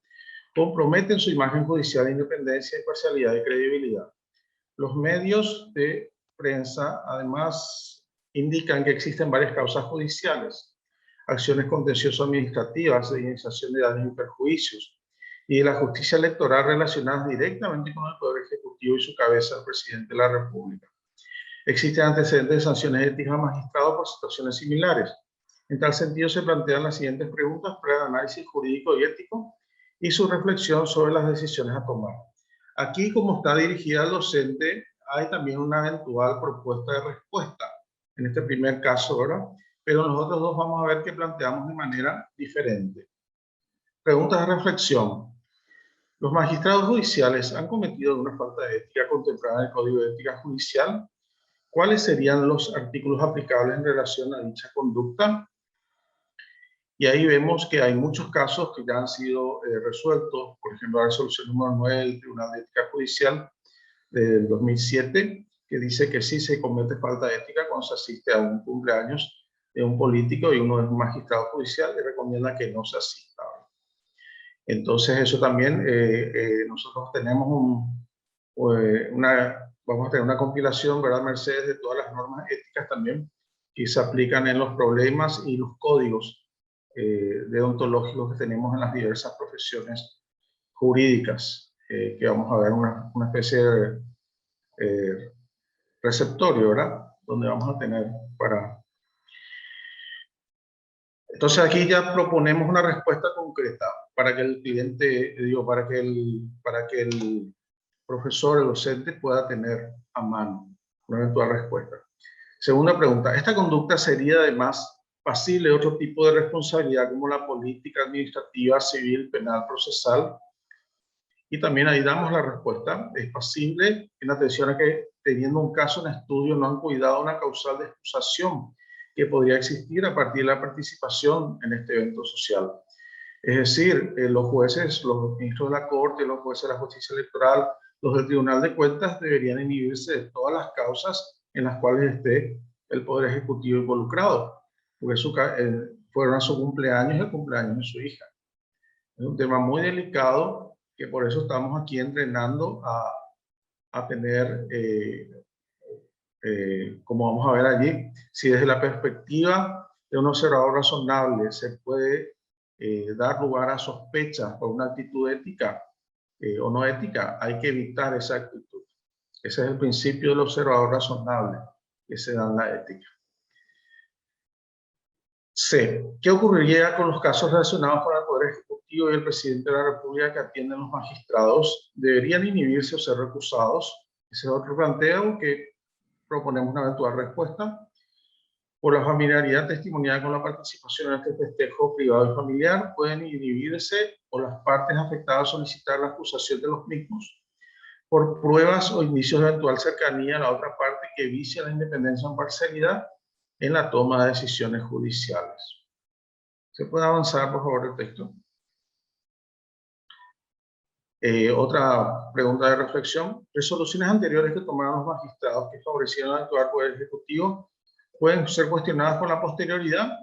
comprometen su imagen judicial, independencia, imparcialidad y credibilidad. Los medios de prensa, además, indican que existen varias causas judiciales, acciones contencioso-administrativas de indemnización de daños y perjuicios, y de la justicia electoral relacionadas directamente con el Poder Ejecutivo y su cabeza, el presidente de la República. Existen antecedentes de sanciones éticas a magistrados por situaciones similares. En tal sentido, se plantean las siguientes preguntas para el análisis jurídico y ético y su reflexión sobre las decisiones a tomar. Aquí, como está dirigida al docente, hay también una eventual propuesta de respuesta, en este primer caso, ¿verdad? Pero en los otros 2 vamos a ver que planteamos de manera diferente. Preguntas de reflexión. ¿Los magistrados judiciales han cometido una falta de ética contemplada en el Código de Ética Judicial? ¿Cuáles serían los artículos aplicables en relación a dicha conducta? Y ahí vemos que hay muchos casos que ya han sido resueltos, por ejemplo, la resolución número 9 del Tribunal de Ética Judicial del 2007, que dice que sí se comete falta de ética cuando se asiste a un cumpleaños de un político y uno es un magistrado judicial y recomienda que no se asista. Entonces eso también, nosotros tenemos vamos a tener una compilación, ¿verdad, Mercedes?, de todas las normas éticas también que se aplican en los problemas y los códigos deontológicos que tenemos en las diversas profesiones jurídicas, que vamos a ver una especie de receptorio, ¿verdad?, donde vamos a tener para... Entonces aquí ya proponemos una respuesta concreta para que el cliente, digo, para que el profesor, el docente pueda tener a mano una eventual respuesta. Segunda pregunta, ¿esta conducta sería además pasible de otro tipo de responsabilidad como la política, administrativa, civil, penal, procesal? Y también ahí damos la respuesta, es pasible en atención a que teniendo un caso en estudio no han cuidado una causal de excusación que podría existir a partir de la participación en este evento social. Es decir, los jueces, los ministros de la Corte, los jueces de la justicia electoral, los del Tribunal de Cuentas deberían inhibirse de todas las causas en las cuales esté el Poder Ejecutivo involucrado, porque fueron a su cumpleaños y el cumpleaños de su hija. Es un tema muy delicado que por eso estamos aquí entrenando a tener, como vamos a ver allí, si desde la perspectiva de un observador razonable se puede dar lugar a sospechas por una actitud ética o no ética, hay que evitar esa actitud. Ese es el principio del observador razonable que se da en la ética. C. ¿Qué ocurriría con los casos relacionados con el Poder Ejecutivo y el Presidente de la República que atienden los magistrados? ¿Deberían inhibirse o ser recusados? Ese es otro planteo que proponemos una eventual respuesta. Por la familiaridad testimonial con la participación en este festejo privado y familiar, pueden inhibirse o las partes afectadas solicitar la acusación de los mismos por pruebas o indicios de eventual cercanía a la otra parte que vicia la independencia o imparcialidad en la toma de decisiones judiciales. ¿Se puede avanzar, por favor, el texto? Otra pregunta de reflexión. Resoluciones anteriores que tomaron los magistrados que favorecieron al actual Poder Ejecutivo ¿pueden ser cuestionadas por la posterioridad?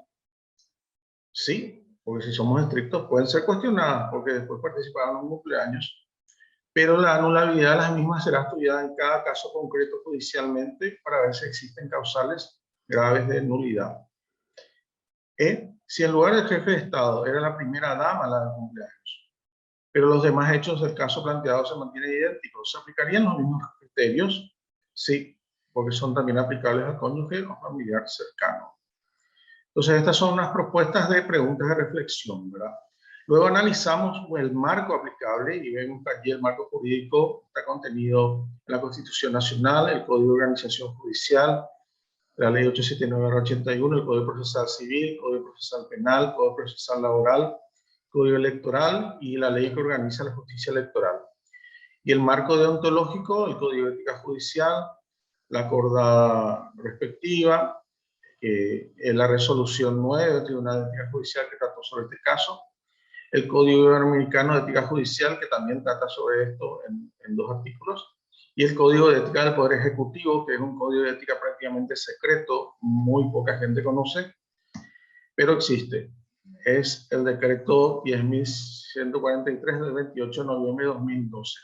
Sí, porque si somos estrictos pueden ser cuestionadas porque después participaron en un cumpleaños, pero la anulabilidad de las mismas será estudiada en cada caso concreto judicialmente para ver si existen causales graves de nulidad. Si en lugar del jefe de Estado era la primera dama la del cumpleaños, pero los demás hechos del caso planteado se mantienen idénticos, ¿se aplicarían los mismos criterios? Sí, porque son también aplicables al cónyuge o familiar cercano. Entonces, estas son unas propuestas de preguntas de reflexión, ¿verdad? Luego analizamos el marco aplicable y vemos que allí el marco jurídico está contenido en la Constitución Nacional, el Código de Organización Judicial, la Ley 879/81, el Código Procesal Civil, Código Procesal Penal, Código Procesal Laboral, Código Electoral y la ley que organiza la justicia electoral. Y el marco deontológico, el Código de Ética Judicial, la acordada respectiva, la resolución 9 del Tribunal de Ética Judicial que trató sobre este caso, el Código Iberoamericano de Ética Judicial que también trata sobre esto en 2 artículos, y el Código de Ética del Poder Ejecutivo, que es un código de ética prácticamente secreto, muy poca gente conoce, pero existe. Es el decreto 10.143 del 28 de noviembre de 2012,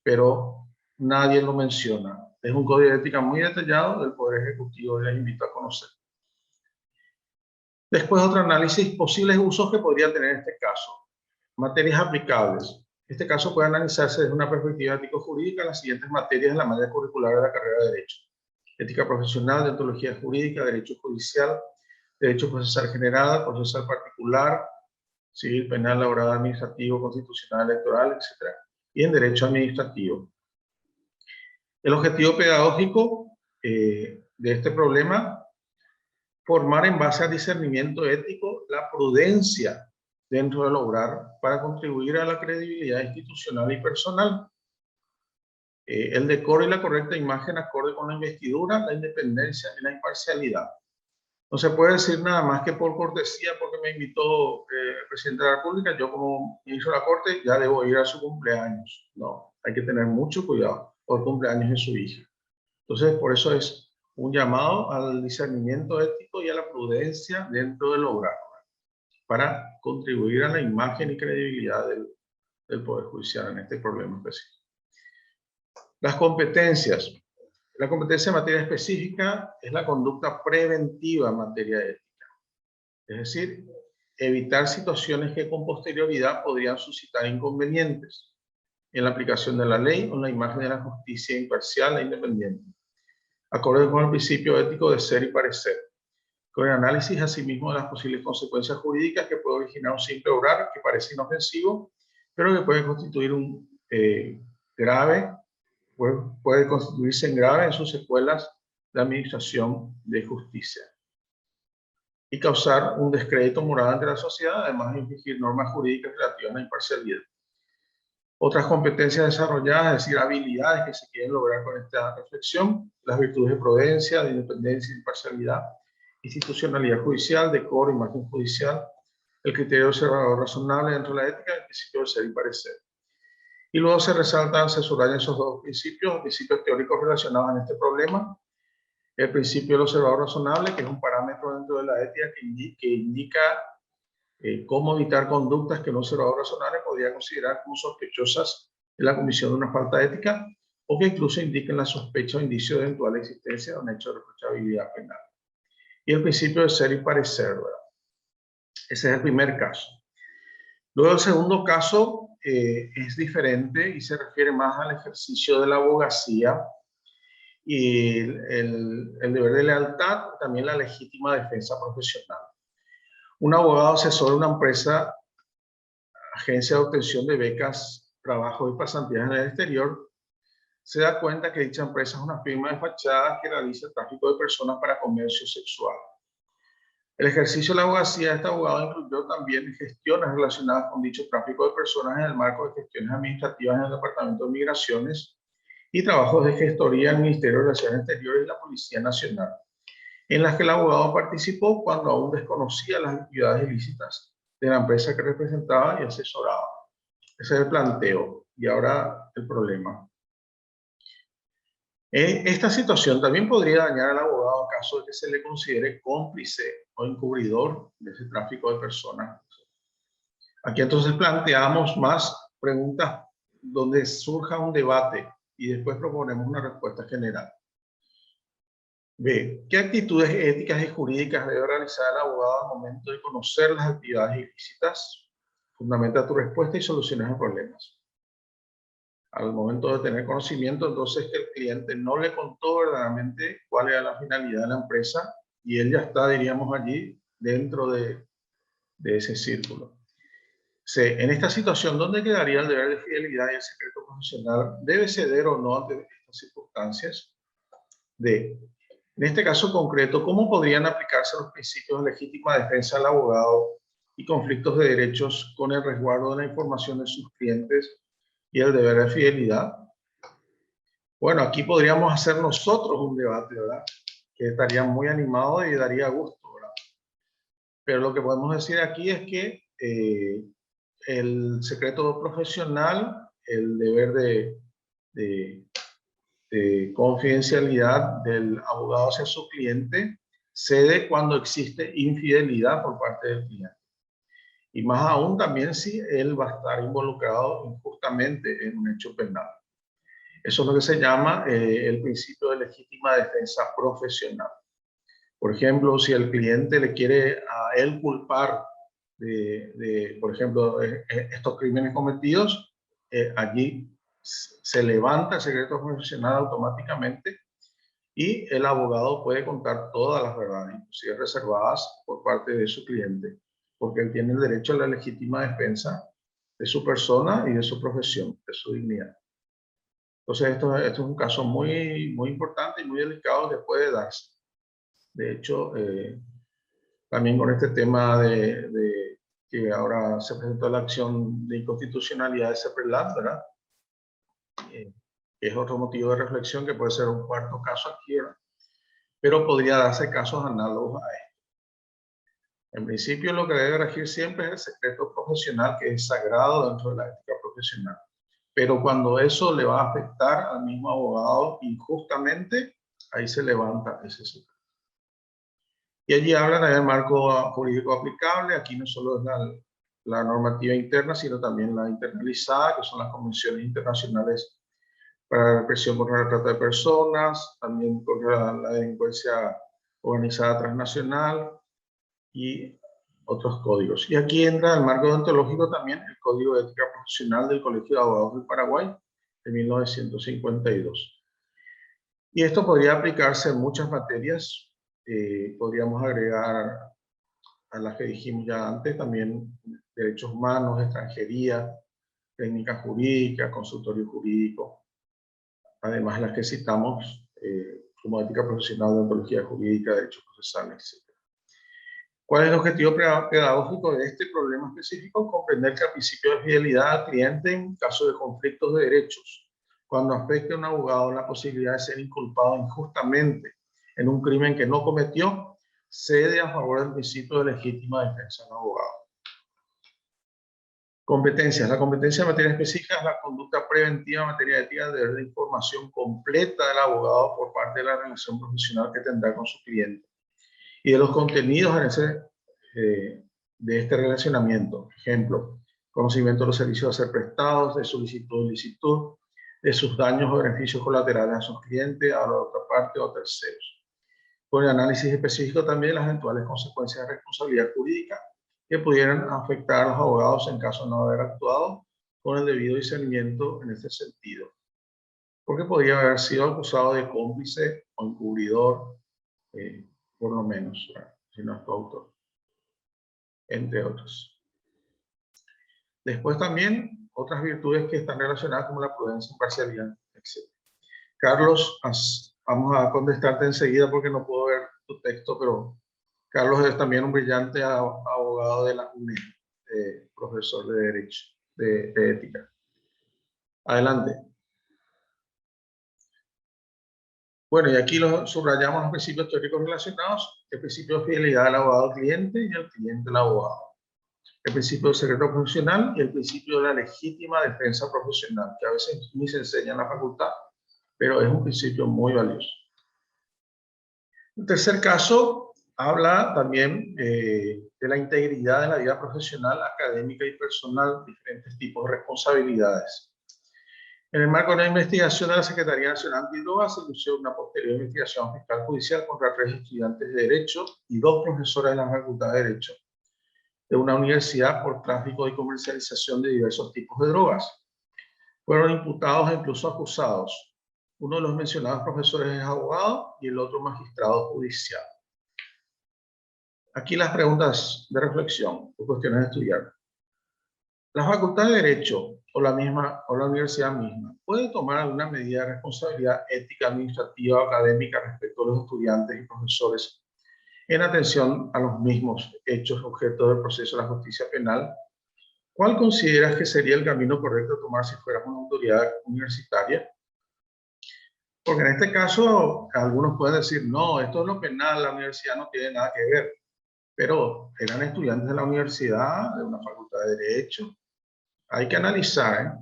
pero nadie lo menciona. Es un código de ética muy detallado del Poder Ejecutivo y les invito a conocer. Después otro análisis, posibles usos que podría tener este caso. Materias aplicables. Este caso puede analizarse desde una perspectiva ético-jurídica en las siguientes materias de la malla curricular de la carrera de Derecho. Ética profesional, deontología jurídica, derecho judicial, derecho procesal general, procesal particular, civil, penal, laboral, administrativo, constitucional, electoral, etc. Y en derecho administrativo. El objetivo pedagógico de este problema, formar en base al discernimiento ético la prudencia dentro del obrar para contribuir a la credibilidad institucional y personal. El decoro y la correcta imagen acorde con la investidura, la independencia y la imparcialidad. No se puede decir nada más que por cortesía, porque me invitó el presidente de la República, yo como ministro de la Corte ya debo ir a su cumpleaños. No, hay que tener mucho cuidado por el cumpleaños de su hija. Entonces, por eso es un llamado al discernimiento ético y a la prudencia dentro del obrar. para contribuir a la imagen y credibilidad del Poder Judicial en este problema específico. Las competencias. La competencia en materia específica es la conducta preventiva en materia ética. Es decir, evitar situaciones que con posterioridad podrían suscitar inconvenientes en la aplicación de la ley o en la imagen de la justicia imparcial e independiente, acorde con el principio ético de ser y parecer, con el análisis asimismo de las posibles consecuencias jurídicas que puede originar un simple obrar que parece inofensivo, pero que puede constituir un puede constituirse en grave en sus secuelas de administración de justicia y causar un descrédito moral ante la sociedad, además de infringir normas jurídicas relativas a la imparcialidad. Otras competencias desarrolladas, es decir, habilidades que se quieren lograr con esta reflexión, las virtudes de prudencia, de independencia y imparcialidad, institucionalidad judicial, decoro, imagen judicial, el criterio observador razonable dentro de la ética, el principio de ser y parecer. Y luego se resaltan, se subrayan esos dos principios teóricos relacionados en este problema. El principio del observador razonable, que es un parámetro dentro de la ética que indica cómo evitar conductas que un observador razonable podría considerar como sospechosas de la comisión de una falta ética o que incluso indiquen la sospecha o indicio de eventual existencia de un hecho de reprochabilidad penal. Y el principio de ser y parecer, ¿verdad? Ese es el primer caso. Luego el segundo caso es diferente y se refiere más al ejercicio de la abogacía y el deber de lealtad, también la legítima defensa profesional. Un abogado asesor de una empresa, agencia de obtención de becas, trabajo y pasantías en el exterior, se da cuenta que dicha empresa es una firma de fachada que realiza el tráfico de personas para comercio sexual. El ejercicio de la abogacía de este abogado incluyó también gestiones relacionadas con dicho tráfico de personas en el marco de gestiones administrativas en el Departamento de Migraciones y trabajos de gestoría en el Ministerio de Relaciones Exteriores y la Policía Nacional, en las que el abogado participó cuando aún desconocía las actividades ilícitas de la empresa que representaba y asesoraba. Ese es el planteo. Y ahora el problema. Esta situación también podría dañar al abogado en caso de que se le considere cómplice o encubridor de ese tráfico de personas. Aquí entonces planteamos más preguntas donde surja un debate y después proponemos una respuesta general. B. ¿Qué actitudes éticas y jurídicas debe realizar el abogado al momento de conocer las actividades ilícitas? Fundamenta tu respuesta y soluciona los problemas. Al momento de tener conocimiento, entonces, que el cliente no le contó verdaderamente cuál era la finalidad de la empresa y él ya está, diríamos, allí dentro de ese círculo. C. En esta situación, ¿dónde quedaría el deber de fidelidad y el secreto profesional? ¿Debe ceder o no ante estas circunstancias? D. En este caso concreto, ¿cómo podrían aplicarse los principios de legítima defensa del abogado y conflictos de derechos con el resguardo de la información de sus clientes y el deber de fidelidad? Bueno, aquí podríamos hacer nosotros un debate, ¿verdad? Que estaría muy animado y daría gusto, ¿verdad? Pero lo que podemos decir aquí es que el secreto profesional, el deber de confidencialidad del abogado hacia su cliente, cede cuando existe infidelidad por parte del cliente. Y más aún también si él va a estar involucrado injustamente en un hecho penal. Eso es lo que se llama el principio de legítima defensa profesional. Por ejemplo, si el cliente le quiere a él culpar por ejemplo, estos crímenes cometidos, allí se levanta el secreto profesional automáticamente y el abogado puede contar todas las verdades, inclusive reservadas por parte de su cliente, porque él tiene el derecho a la legítima defensa de su persona y de su profesión, de su dignidad. Entonces, esto es un caso muy, muy importante y muy delicado que puede darse. De hecho, también con este tema de que ahora se presentó la acción de inconstitucionalidad de CEPRELAT, ¿verdad? Es otro motivo de reflexión que puede ser un cuarto caso aquí, ¿verdad? Pero podría darse casos análogos a esto. En principio, lo que debe regir siempre es el secreto profesional, que es sagrado dentro de la ética profesional. Pero cuando eso le va a afectar al mismo abogado injustamente, ahí se levanta ese secreto. Y allí hablan del marco jurídico aplicable. Aquí no solo es la normativa interna, sino también la internalizada, que son las convenciones internacionales para la represión contra la trata de personas, también contra la delincuencia organizada transnacional y otros códigos. Y aquí entra el marco deontológico también, el Código de Ética Profesional del Colegio de Abogados del Paraguay de 1952. Y esto podría aplicarse en muchas materias. Podríamos agregar a las que dijimos ya antes, también derechos humanos, extranjería, técnica jurídica, consultorio jurídico, además las que citamos como ética profesional, deontología jurídica, derecho procesal, etc. ¿Cuál es el objetivo pedagógico de este problema específico? Comprender que el principio de fidelidad al cliente en caso de conflictos de derechos, cuando afecte a un abogado la posibilidad de ser inculpado injustamente en un crimen que no cometió, cede a favor del principio de legítima defensa del abogado. Competencias. La competencia en materia específica es la conducta preventiva en materia ética de dar información completa del abogado por parte de la relación profesional que tendrá con su cliente y de los contenidos de este relacionamiento. Ejemplo, conocimiento de los servicios a ser prestados, de solicitud y licitud, de sus daños o beneficios colaterales a sus clientes, a la otra parte o terceros. Con el análisis específico también de las eventuales consecuencias de responsabilidad jurídica que pudieran afectar a los abogados en caso de no haber actuado con el debido discernimiento en este sentido. Porque podría haber sido acusado de cómplice o encubridor, por lo menos, si no es coautor, entre otros. Después también otras virtudes que están relacionadas como la prudencia, imparcialidad, etc. Carlos, vamos a contestarte enseguida porque no puedo ver tu texto, pero Carlos es también un brillante abogado de la UNED, profesor de Derecho, de Ética. Adelante. Bueno, y aquí subrayamos los principios teóricos relacionados, el principio de fidelidad del abogado al cliente y el cliente al abogado, el principio del secreto profesional y el principio de la legítima defensa profesional, que a veces ni se enseña en la facultad, pero es un principio muy valioso. El tercer caso habla también de la integridad de la vida profesional, académica y personal, diferentes tipos de responsabilidades. En el marco de la investigación de la Secretaría Nacional Antidrogas, se inició una posterior investigación fiscal judicial contra 3 estudiantes de Derecho y 2 profesores de la Facultad de Derecho de una universidad por tráfico y comercialización de diversos tipos de drogas. Fueron imputados e incluso acusados. Uno de los mencionados profesores es abogado y el otro magistrado judicial. Aquí las preguntas de reflexión o cuestiones de estudiar. ¿La Facultad de Derecho o la universidad misma puede tomar alguna medida de responsabilidad ética, administrativa o académica respecto a los estudiantes y profesores en atención a los mismos hechos objeto del proceso de la justicia penal? ¿Cuál consideras que sería el camino correcto a tomar si fuéramos una autoridad universitaria? Porque en este caso, algunos pueden decir, no, esto es lo penal, la universidad no tiene nada que ver. Pero eran estudiantes de la universidad, de una facultad de Derecho. Hay que analizar,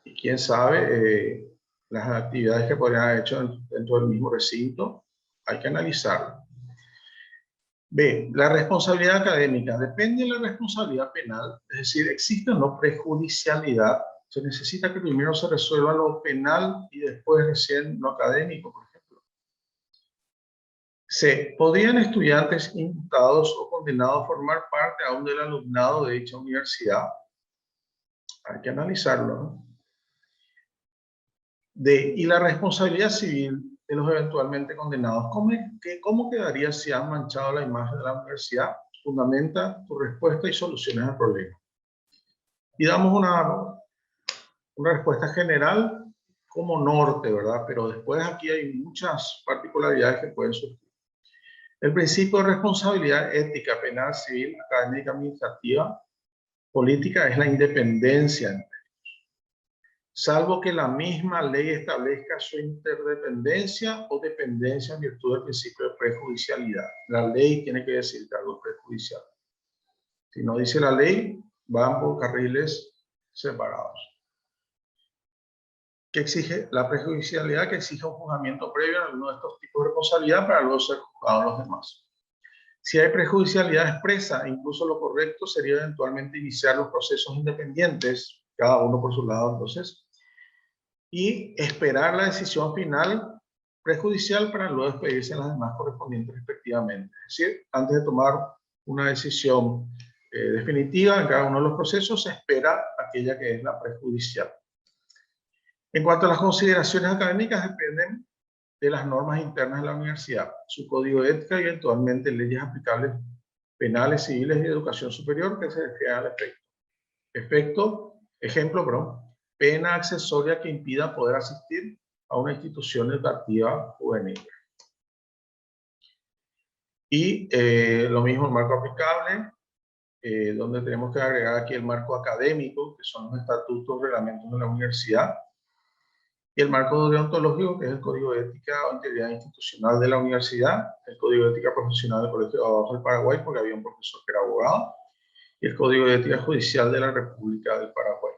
y quién sabe, las actividades que podrían haber hecho dentro del mismo recinto, hay que analizarlo. B, la responsabilidad académica. Depende de la responsabilidad penal, es decir, existe o no prejudicialidad. Se necesita que primero se resuelva lo penal y después recién lo académico, por ejemplo. C, ¿podrían estudiantes imputados o condenados formar parte aún del alumnado de dicha universidad? Hay que analizarlo, ¿no? D, y la responsabilidad civil de los eventualmente condenados. ¿Cómo quedaría si han manchado la imagen de la universidad? Fundamenta tu respuesta y soluciones al problema. Y damos una respuesta general como norte, ¿verdad? Pero después aquí hay muchas particularidades que pueden surgir. El principio de responsabilidad ética, penal, civil, académica, administrativa, política es la independencia, salvo que la misma ley establezca su interdependencia o dependencia en virtud del principio de prejudicialidad. La ley tiene que decir algo prejudicial. Si no dice la ley, van por carriles separados. Que exige la prejudicialidad, que exige un juzgamiento previo en alguno de estos tipos de responsabilidad para luego ser juzgados los demás. Si hay prejudicialidad expresa, incluso lo correcto sería eventualmente iniciar los procesos independientes, cada uno por su lado entonces, y esperar la decisión final prejudicial para luego expedirse en las demás correspondientes respectivamente. Es decir, antes de tomar una decisión definitiva en cada uno de los procesos, se espera aquella que es la prejudicial. En cuanto a las consideraciones académicas, dependen de las normas internas de la universidad, su código de ética y eventualmente leyes aplicables penales, civiles y de educación superior que se refieren al efecto. Pena accesoria que impida poder asistir a una institución educativa juvenil. Y lo mismo el marco aplicable, donde tenemos que agregar aquí el marco académico, que son los estatutos, reglamentos de la universidad, y el marco deontológico, que es el Código de Ética o Integridad Institucional de la Universidad, el Código de Ética Profesional del Colegio de Abogados del Paraguay, porque había un profesor que era abogado, y el Código de Ética Judicial de la República del Paraguay.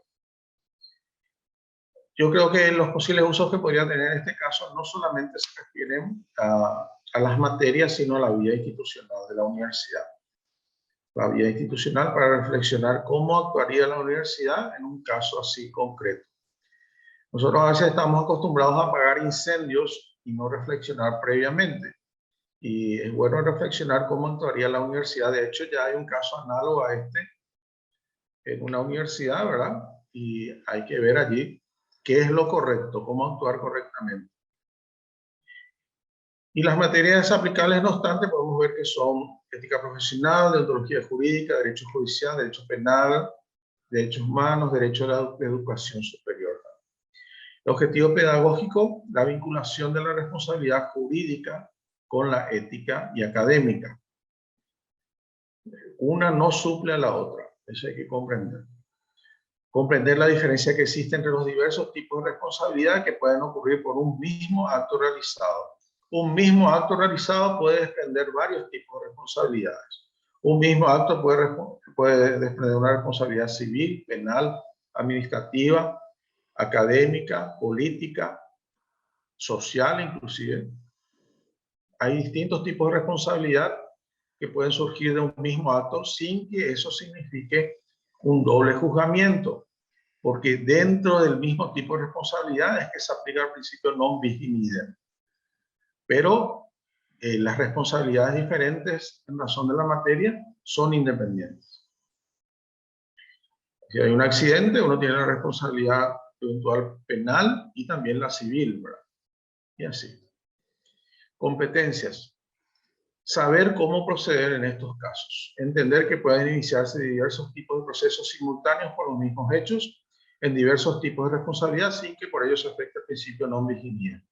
Yo creo que los posibles usos que podría tener este caso no solamente se refieren a las materias, sino a la vida institucional de la universidad. La vida institucional para reflexionar cómo actuaría la universidad en un caso así concreto. Nosotros a veces estamos acostumbrados a apagar incendios y no reflexionar previamente. Y es bueno reflexionar cómo actuaría la universidad. De hecho, ya hay un caso análogo a este en una universidad, ¿verdad? Y hay que ver allí qué es lo correcto, cómo actuar correctamente. Y las materias aplicables, no obstante, podemos ver que son ética profesional, deontología jurídica, derecho judicial, derecho penal, derechos humanos, derecho a la educación superior. El objetivo pedagógico, la vinculación de la responsabilidad jurídica con la ética y académica. Una no suple a la otra, eso hay que comprender. Comprender la diferencia que existe entre los diversos tipos de responsabilidad que pueden ocurrir por un mismo acto realizado. Un mismo acto realizado puede desprender varios tipos de responsabilidades. Un mismo acto puede desprender una responsabilidad civil, penal, administrativa, académica, política, social inclusive. Hay distintos tipos de responsabilidad que pueden surgir de un mismo acto sin que eso signifique un doble juzgamiento, porque dentro del mismo tipo de responsabilidad es que se aplica el principio non bis in idem. Pero las responsabilidades diferentes en razón de la materia son independientes. Si hay un accidente, uno tiene la responsabilidad eventual penal y también la civil, ¿verdad? Y así. Competencias. Saber cómo proceder en estos casos. Entender que pueden iniciarse diversos tipos de procesos simultáneos por los mismos hechos en diversos tipos de responsabilidad sin que por ello se afecte el principio non bis in idem.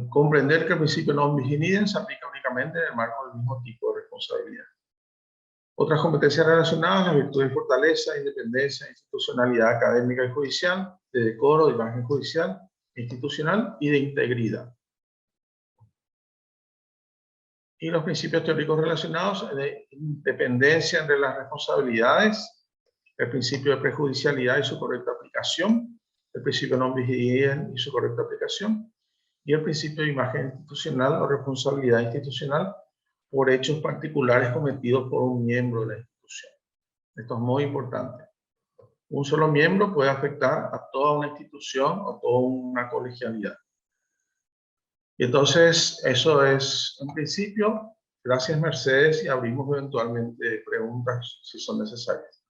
Comprender que el principio non bis in idem se aplica únicamente en el marco del mismo tipo de responsabilidad. Otras competencias relacionadas, las virtudes de fortaleza, independencia, institucionalidad académica y judicial, de decoro, de imagen judicial, institucional y de integridad. Y los principios teóricos relacionados de independencia entre las responsabilidades, el principio de prejudicialidad y su correcta aplicación, el principio non bis in idem y su correcta aplicación, y el principio de imagen institucional o responsabilidad institucional por hechos particulares cometidos por un miembro de la institución. Esto es muy importante. Un solo miembro puede afectar a toda una institución o toda una colegialidad. Y entonces, eso es en principio. Gracias, Mercedes, y abrimos eventualmente preguntas si son necesarias.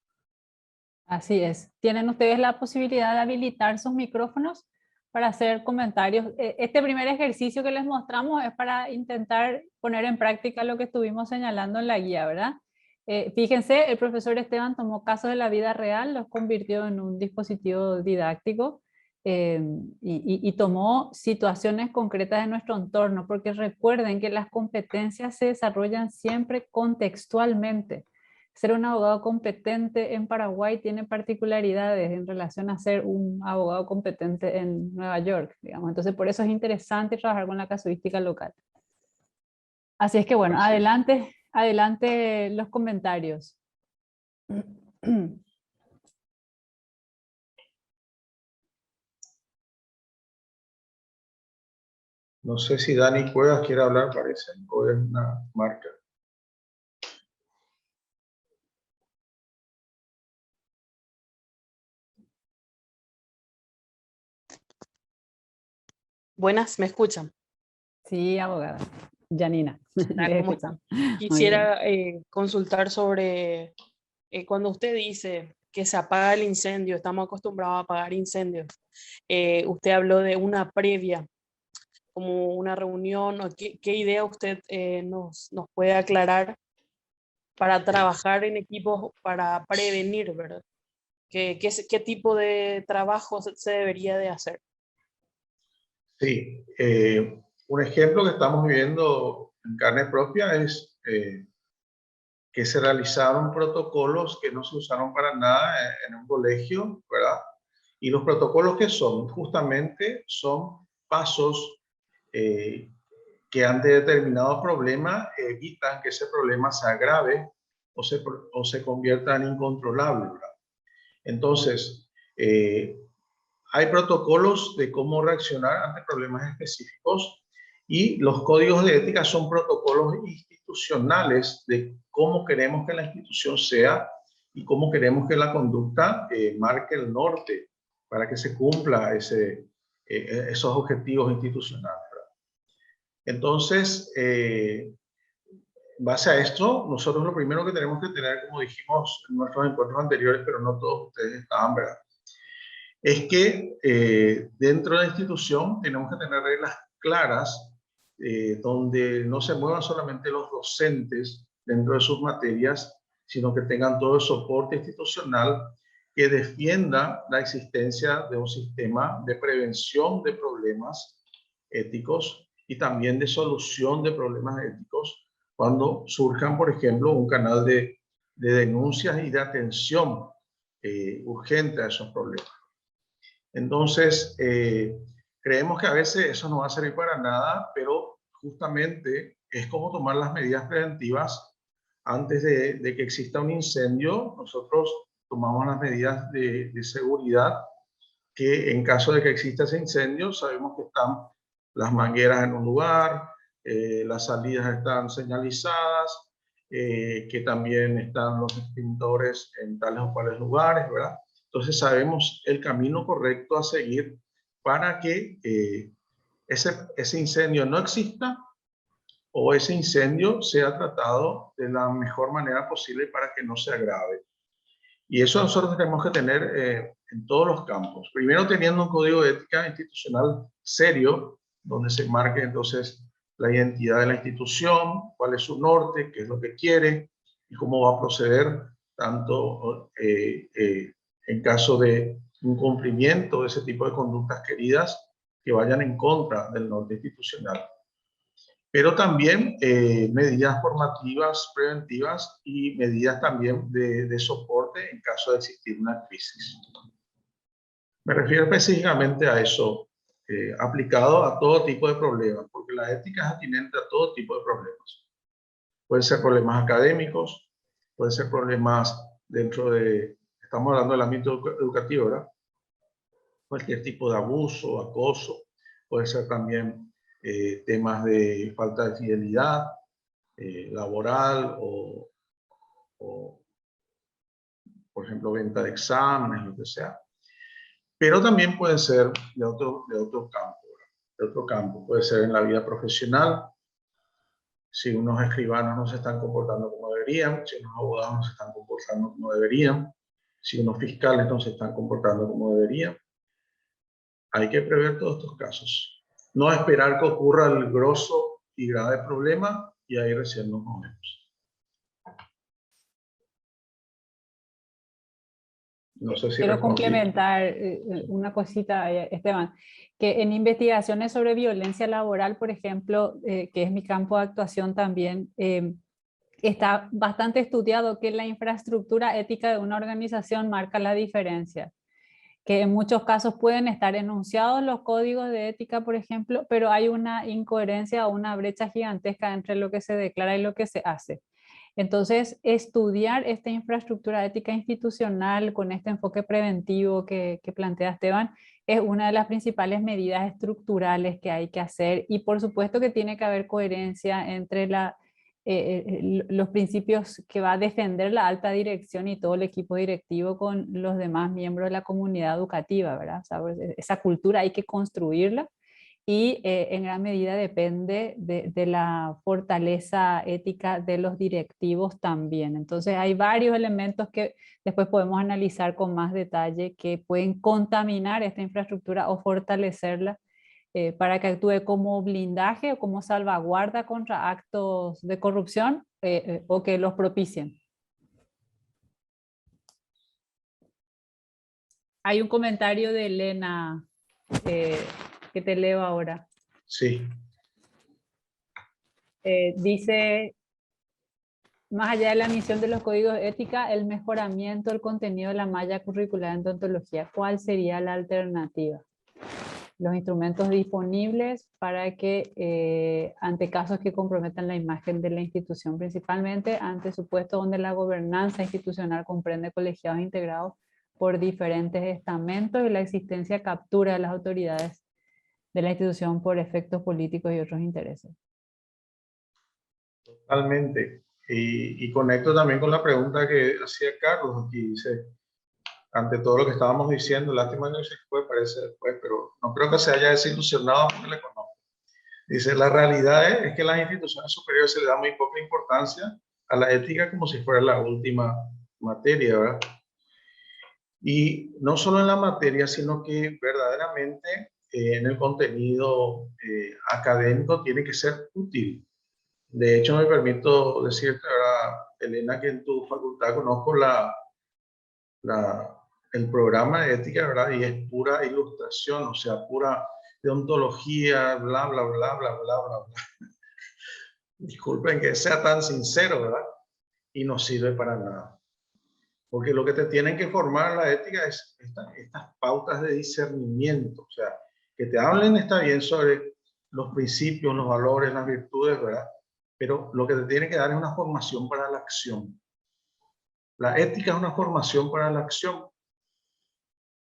Así es. Tienen ustedes la posibilidad de habilitar sus micrófonos para hacer comentarios. Este primer ejercicio que les mostramos es para intentar poner en práctica lo que estuvimos señalando en la guía, ¿verdad? Fíjense, el profesor Esteban tomó casos de la vida real, los convirtió en un dispositivo didáctico y tomó situaciones concretas de nuestro entorno, porque recuerden que las competencias se desarrollan siempre contextualmente. Ser un abogado competente en Paraguay tiene particularidades en relación a ser un abogado competente en Nueva York, digamos. Entonces, por eso es interesante trabajar con la casuística local. Así es que, bueno, adelante los comentarios. No sé si Dani Cuevas quiere hablar, parece, o es una marca. Buenas, ¿me escuchan? Sí, abogada. Janina, Ah, les ¿cómo escuchamos. están? Muy bien. Quisiera consultar sobre cuando usted dice que se apaga el incendio, estamos acostumbrados a apagar incendios. Usted habló de una previa, como una reunión, o qué idea usted nos puede aclarar para trabajar en equipos para prevenir, ¿verdad? ¿Qué tipo de trabajo se debería de hacer? Sí, un ejemplo que estamos viviendo en carne propia es que se realizaron protocolos que no se usaron para nada en un colegio, ¿verdad? Y los protocolos que son, justamente, son pasos eh, que ante determinado problema evitan que ese problema se agrave o se convierta en incontrolable, ¿verdad? Entonces, hay protocolos de cómo reaccionar ante problemas específicos y los códigos de ética son protocolos institucionales de cómo queremos que la institución sea y cómo queremos que la conducta marque el norte para que se cumpla esos objetivos institucionales, ¿verdad? Entonces, en base a esto, nosotros lo primero que tenemos que tener, como dijimos en nuestros encuentros anteriores, pero no todos ustedes estaban, ¿verdad?, es que dentro de la institución tenemos que tener reglas claras donde no se muevan solamente los docentes dentro de sus materias, sino que tengan todo el soporte institucional que defienda la existencia de un sistema de prevención de problemas éticos y también de solución de problemas éticos cuando surjan, por ejemplo, un canal de denuncias y de atención urgente a esos problemas. Entonces, creemos que a veces eso no va a servir para nada, pero justamente es como tomar las medidas preventivas antes de que exista un incendio. Nosotros tomamos las medidas de seguridad que en caso de que exista ese incendio, sabemos que están las mangueras en un lugar, las salidas están señalizadas, que también están los extintores en tales o cuales lugares, ¿verdad? Entonces sabemos el camino correcto a seguir para que ese incendio no exista o ese incendio sea tratado de la mejor manera posible para que no se agrave. Y eso nosotros tenemos que tener en todos los campos. Primero teniendo un código de ética institucional serio, donde se marque entonces la identidad de la institución, cuál es su norte, qué es lo que quiere y cómo va a proceder, tanto en caso de incumplimiento de ese tipo de conductas queridas que vayan en contra del norte institucional. Pero también medidas formativas, preventivas y medidas también de soporte en caso de existir una crisis. Me refiero específicamente a eso, aplicado a todo tipo de problemas, porque la ética es atinente a todo tipo de problemas. Pueden ser problemas académicos, pueden ser problemas dentro de, estamos hablando del ámbito educativo, ¿verdad? Cualquier tipo de abuso, acoso, puede ser también temas de falta de fidelidad laboral o, por ejemplo, venta de exámenes, lo que sea. Pero también puede ser de otro campo, de otro campo. Puede ser en la vida profesional, si unos escribanos no se están comportando como deberían, si unos abogados no se están comportando como deberían, si unos fiscales no se están comportando como deberían. Hay que prever todos estos casos. No esperar que ocurra el grosso y grave problema y ahí recién nos movemos. No sé si Quiero respondí. complementar una cosita, Esteban, que en investigaciones sobre violencia laboral, por ejemplo, que es mi campo de actuación también, está bastante estudiado que la infraestructura ética de una organización marca la diferencia, que en muchos casos pueden estar enunciados los códigos de ética, por ejemplo, pero hay una incoherencia o una brecha gigantesca entre lo que se declara y lo que se hace. Entonces, estudiar esta infraestructura ética institucional con este enfoque preventivo que plantea Esteban, es una de las principales medidas estructurales que hay que hacer, y por supuesto que tiene que haber coherencia entre los principios que va a defender la alta dirección y todo el equipo directivo con los demás miembros de la comunidad educativa, ¿verdad? O sea, esa cultura hay que construirla, y en gran medida depende de la fortaleza ética de los directivos también. Entonces hay varios elementos que después podemos analizar con más detalle que pueden contaminar esta infraestructura o fortalecerla, para que actúe como blindaje o como salvaguarda contra actos de corrupción, o que los propicien. Hay un comentario de Elena que te leo ahora. Sí. Dice, más allá de la misión de los códigos de ética, el mejoramiento del contenido de la malla curricular en odontología, ¿cuál sería la alternativa? Los instrumentos disponibles para que, ante casos que comprometan la imagen de la institución, principalmente ante supuestos donde la gobernanza institucional comprende colegiados integrados por diferentes estamentos y la existencia captura de las autoridades de la institución por efectos políticos y otros intereses. Totalmente. Y conecto también con la pregunta que hacía Carlos aquí. Dice, ante todo lo que estábamos diciendo, lástima que se fue, parece después, pero no creo que se haya desilusionado porque le conozco. Dice, la realidad es que a las instituciones superiores se le da muy poca importancia a la ética como si fuera la última materia, ¿verdad? Y no solo en la materia, sino que verdaderamente en el contenido académico tiene que ser útil. De hecho, me permito decirte, ¿verdad, Elena, que en tu facultad conozco el programa de ética, ¿verdad? Y es pura ilustración, o sea, pura deontología, bla, bla, bla, bla, bla, bla, bla. Disculpen que sea tan sincero, ¿verdad? Y no sirve para nada. Porque lo que te tienen que formar la ética es estas pautas de discernimiento. O sea, que te hablen está bien sobre los principios, los valores, las virtudes, ¿verdad? Pero lo que te tiene que dar es una formación para la acción. La ética es una formación para la acción.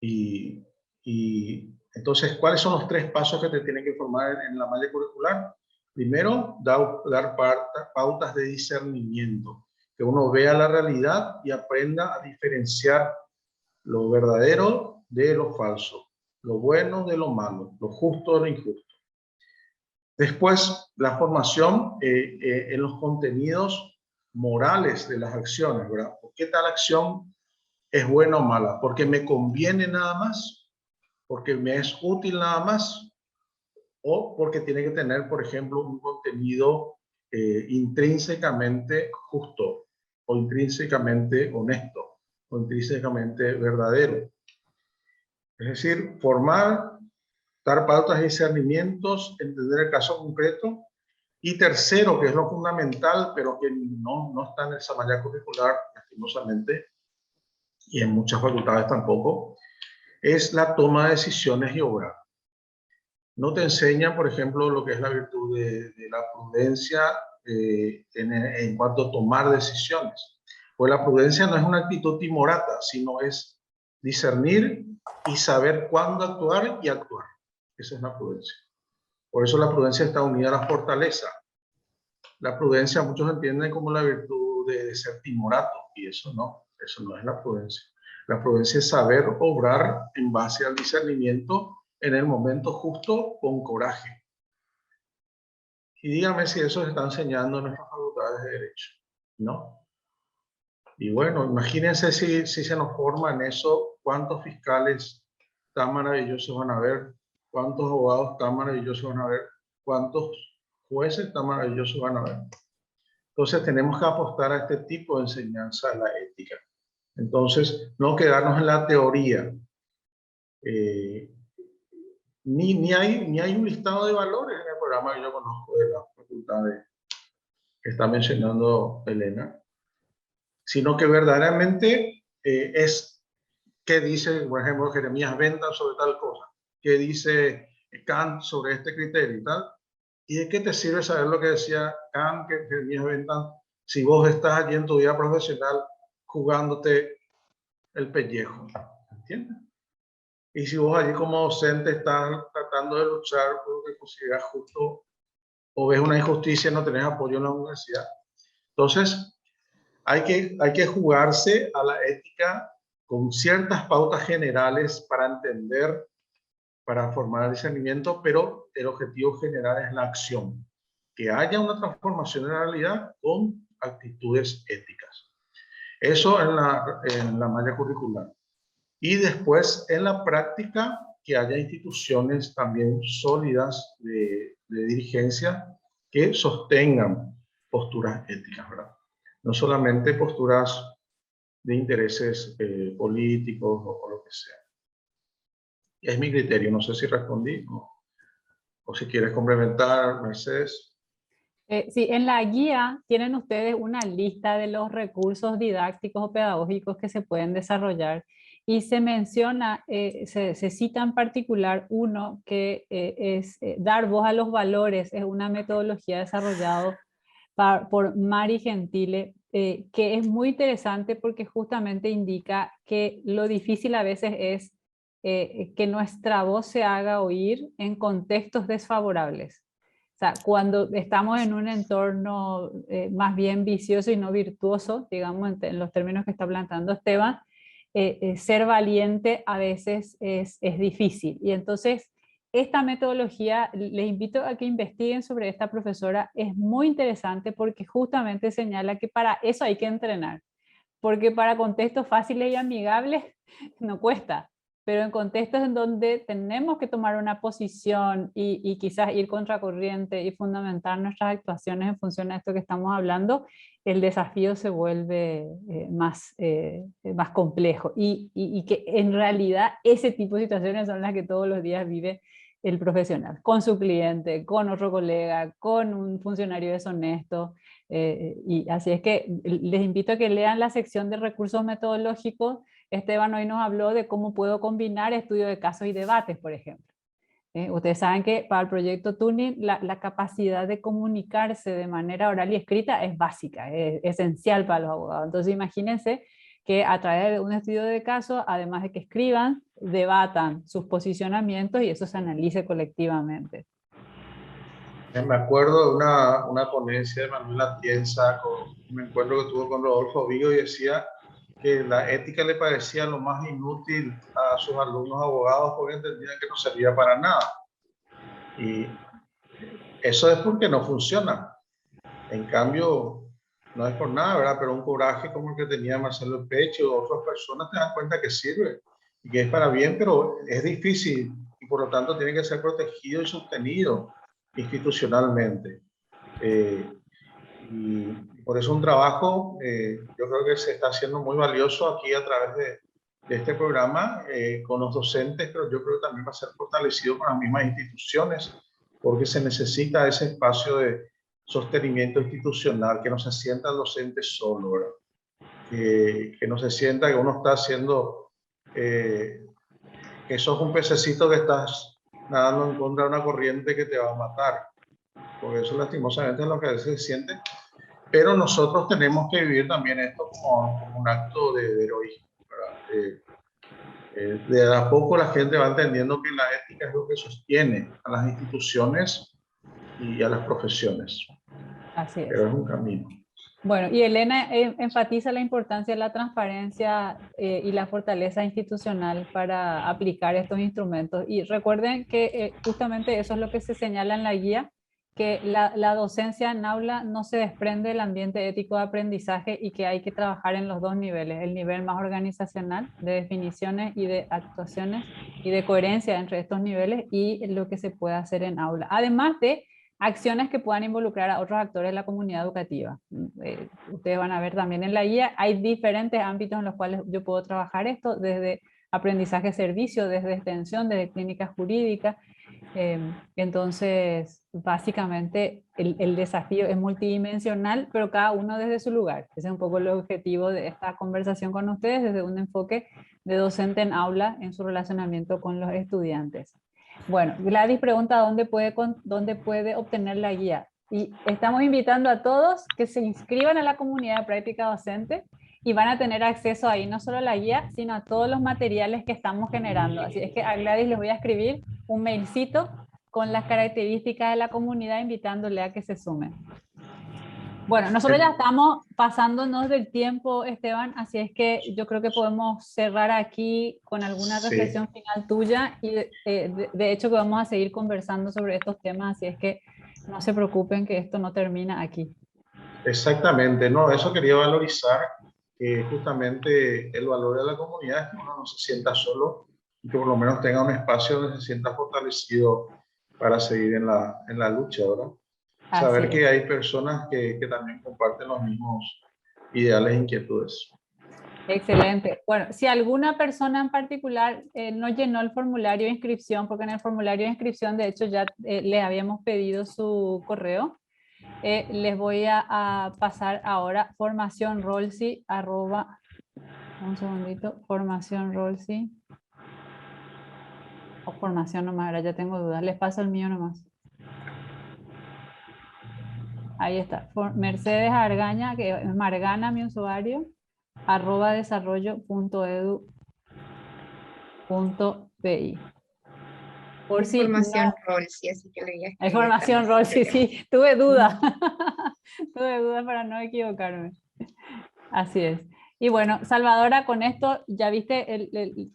Y entonces, ¿cuáles son los 3 pasos que te tienen que formar en la malla curricular? Primero, dar pautas de discernimiento, que uno vea la realidad y aprenda a diferenciar lo verdadero de lo falso, lo bueno de lo malo, lo justo de lo injusto. Después, la formación en los contenidos morales de las acciones, ¿verdad? ¿Por qué tal acción es buena o mala? ¿Porque me conviene nada más? ¿Porque me es útil nada más? ¿O porque tiene que tener, por ejemplo, un contenido intrínsecamente justo, o intrínsecamente honesto, o intrínsecamente verdadero? Es decir, formar, dar pautas y discernimientos, entender el caso concreto. Y tercero, que es lo fundamental, pero que no está en esa malla curricular, lastimosamente, y en muchas facultades tampoco, es la toma de decisiones y obrar. No te enseñan, por ejemplo, lo que es la virtud de la prudencia en cuanto a tomar decisiones. Pues la prudencia no es una actitud timorata, sino es discernir y saber cuándo actuar y actuar. Esa es la prudencia. Por eso la prudencia está unida a la fortaleza. La prudencia muchos entienden como la virtud de ser timorato, y eso no es la prudencia. La prudencia es saber obrar en base al discernimiento en el momento justo con coraje. Y dígame si eso se está enseñando en nuestras facultades de Derecho, ¿no? Y bueno, imagínense si se nos forma en eso, cuántos fiscales tan maravillosos van a haber, cuántos abogados tan maravillosos van a haber, cuántos jueces tan maravillosos van a haber. Entonces tenemos que apostar a este tipo de enseñanza de la ética. Entonces, no quedarnos en la teoría. Ni hay un listado de valores en el programa que yo conozco de la facultad que está mencionando Elena, sino que verdaderamente es qué dice, por ejemplo, Jeremías Bentham sobre tal cosa, qué dice Kant sobre este criterio y tal. ¿Y de qué te sirve saber lo que decía Kant, que Jeremías Bentham, si vos estás allí en tu vida profesional jugándote el pellejo? ¿Entiendes? Y si vos allí como docente estás tratando de luchar por lo que consideras justo o ves una injusticia, no tenés apoyo en la universidad. Entonces, hay que jugarse a la ética con ciertas pautas generales para entender, para formar discernimiento, pero el objetivo general es la acción. Que haya una transformación en la realidad con actitudes éticas. Eso en la malla curricular. Y después, en la práctica, que haya instituciones también sólidas de dirigencia que sostengan posturas éticas, ¿verdad? No solamente posturas de intereses políticos o lo que sea. Es mi criterio, no sé si respondí o si quieres complementar, Mercedes. Sí, en la guía tienen ustedes una lista de los recursos didácticos o pedagógicos que se pueden desarrollar y se menciona, se cita en particular uno que es dar voz a los valores, es una metodología desarrollada por Mari Gentile, que es muy interesante porque justamente indica que lo difícil a veces es que nuestra voz se haga oír en contextos desfavorables. O sea, cuando estamos en un entorno más bien vicioso y no virtuoso, digamos en los términos que está planteando Esteban, ser valiente a veces es difícil. Y entonces, esta metodología, les invito a que investiguen sobre esta profesora, es muy interesante porque justamente señala que para eso hay que entrenar, porque para contextos fáciles y amigables no cuesta, pero en contextos en donde tenemos que tomar una posición y quizás ir contracorriente y fundamentar nuestras actuaciones en función de esto que estamos hablando, el desafío se vuelve más complejo y que en realidad ese tipo de situaciones son las que todos los días vive el profesional, con su cliente, con otro colega, con un funcionario deshonesto. Y así es que les invito a que lean la sección de recursos metodológicos. Esteban hoy nos habló de cómo puedo combinar estudio de casos y debates, por ejemplo. Ustedes saben que para el proyecto Tuning la capacidad de comunicarse de manera oral y escrita es básica, es esencial para los abogados. Entonces imagínense que a través de un estudio de caso, además de que escriban, debatan sus posicionamientos y eso se analice colectivamente. Me acuerdo de una ponencia de Manuel Atienza, un encuentro que tuvo con Rodolfo Vigo, y decía que la ética le parecía lo más inútil a sus alumnos abogados porque entendían que no servía para nada. Y eso es porque no funciona. En cambio, no es por nada, ¿verdad? Pero un coraje como el que tenía Marcelo Pecho o otras personas te dan cuenta que sirve y que es para bien, pero es difícil y por lo tanto tiene que ser protegido y sostenido institucionalmente. Y por eso un trabajo, yo creo que se está haciendo muy valioso aquí a través de este programa con los docentes, pero yo creo que también va a ser fortalecido con las mismas instituciones, porque se necesita ese espacio de sostenimiento institucional, que no se sienta el docente solo, ¿verdad? Que no se sienta que uno está haciendo, que sos un pececito que estás nadando en contra de una corriente que te va a matar. Por eso lastimosamente es lo que a veces se siente. Pero nosotros tenemos que vivir también esto como un acto de heroísmo, ¿verdad? De a poco la gente va entendiendo que la ética es lo que sostiene a las instituciones y a las profesiones. Así es. Pero es un camino. Bueno, y Elena enfatiza la importancia de la transparencia y la fortaleza institucional para aplicar estos instrumentos. Y recuerden que justamente eso es lo que se señala en la guía, que la docencia en aula no se desprende del ambiente ético de aprendizaje y que hay que trabajar en los dos niveles, el nivel más organizacional de definiciones y de actuaciones y de coherencia entre estos niveles y lo que se puede hacer en aula. Además de acciones que puedan involucrar a otros actores de la comunidad educativa. Ustedes van a ver también en la guía, hay diferentes ámbitos en los cuales yo puedo trabajar esto, desde aprendizaje servicio, desde extensión, desde clínica jurídica. Entonces, básicamente el desafío es multidimensional, pero cada uno desde su lugar. Ese es un poco el objetivo de esta conversación con ustedes, desde un enfoque de docente en aula en su relacionamiento con los estudiantes. Bueno, Gladys pregunta dónde puede obtener la guía. Y estamos invitando a todos que se inscriban a la comunidad de práctica docente y van a tener acceso ahí no solo a la guía, sino a todos los materiales que estamos generando. Así es que a Gladys les voy a escribir un mailcito con las características de la comunidad invitándole a que se sumen. Bueno, nosotros ya estamos pasándonos del tiempo, Esteban, así es que yo creo que podemos cerrar aquí con alguna reflexión final tuya y de hecho que vamos a seguir conversando sobre estos temas, así es que no se preocupen que esto no termina aquí. Exactamente, no, eso quería valorizar, justamente el valor de la comunidad es que uno no se sienta solo y que por lo menos tenga un espacio donde se sienta fortalecido para seguir en la lucha, ¿verdad? Saber que hay personas que también comparten los mismos ideales e inquietudes. Excelente. Bueno, si alguna persona en particular no llenó el formulario de inscripción, porque en el formulario de inscripción de hecho ya le habíamos pedido su correo, les voy a pasar ahora formacionrolsi arroba, un segundito, formacionrolsi o formación nomás, ahora ya tengo dudas, les paso el mío nomás. Ahí está, Mercedes Argaña, que es Margana mi usuario, arroba desarrollo.edu.pi. Por si Información no, Rolsi, así que le voy a escribir información también. Rolsi, sí, tuve duda. Tuve duda para no equivocarme. Así es. Y bueno, Salvadora, con esto ya viste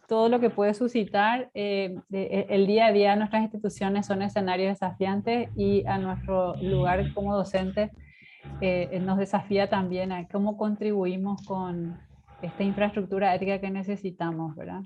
todo lo que puede suscitar. El día a día de nuestras instituciones son escenarios desafiantes y a nuestro lugar como docentes nos desafía también a cómo contribuimos con esta infraestructura ética que necesitamos, ¿verdad?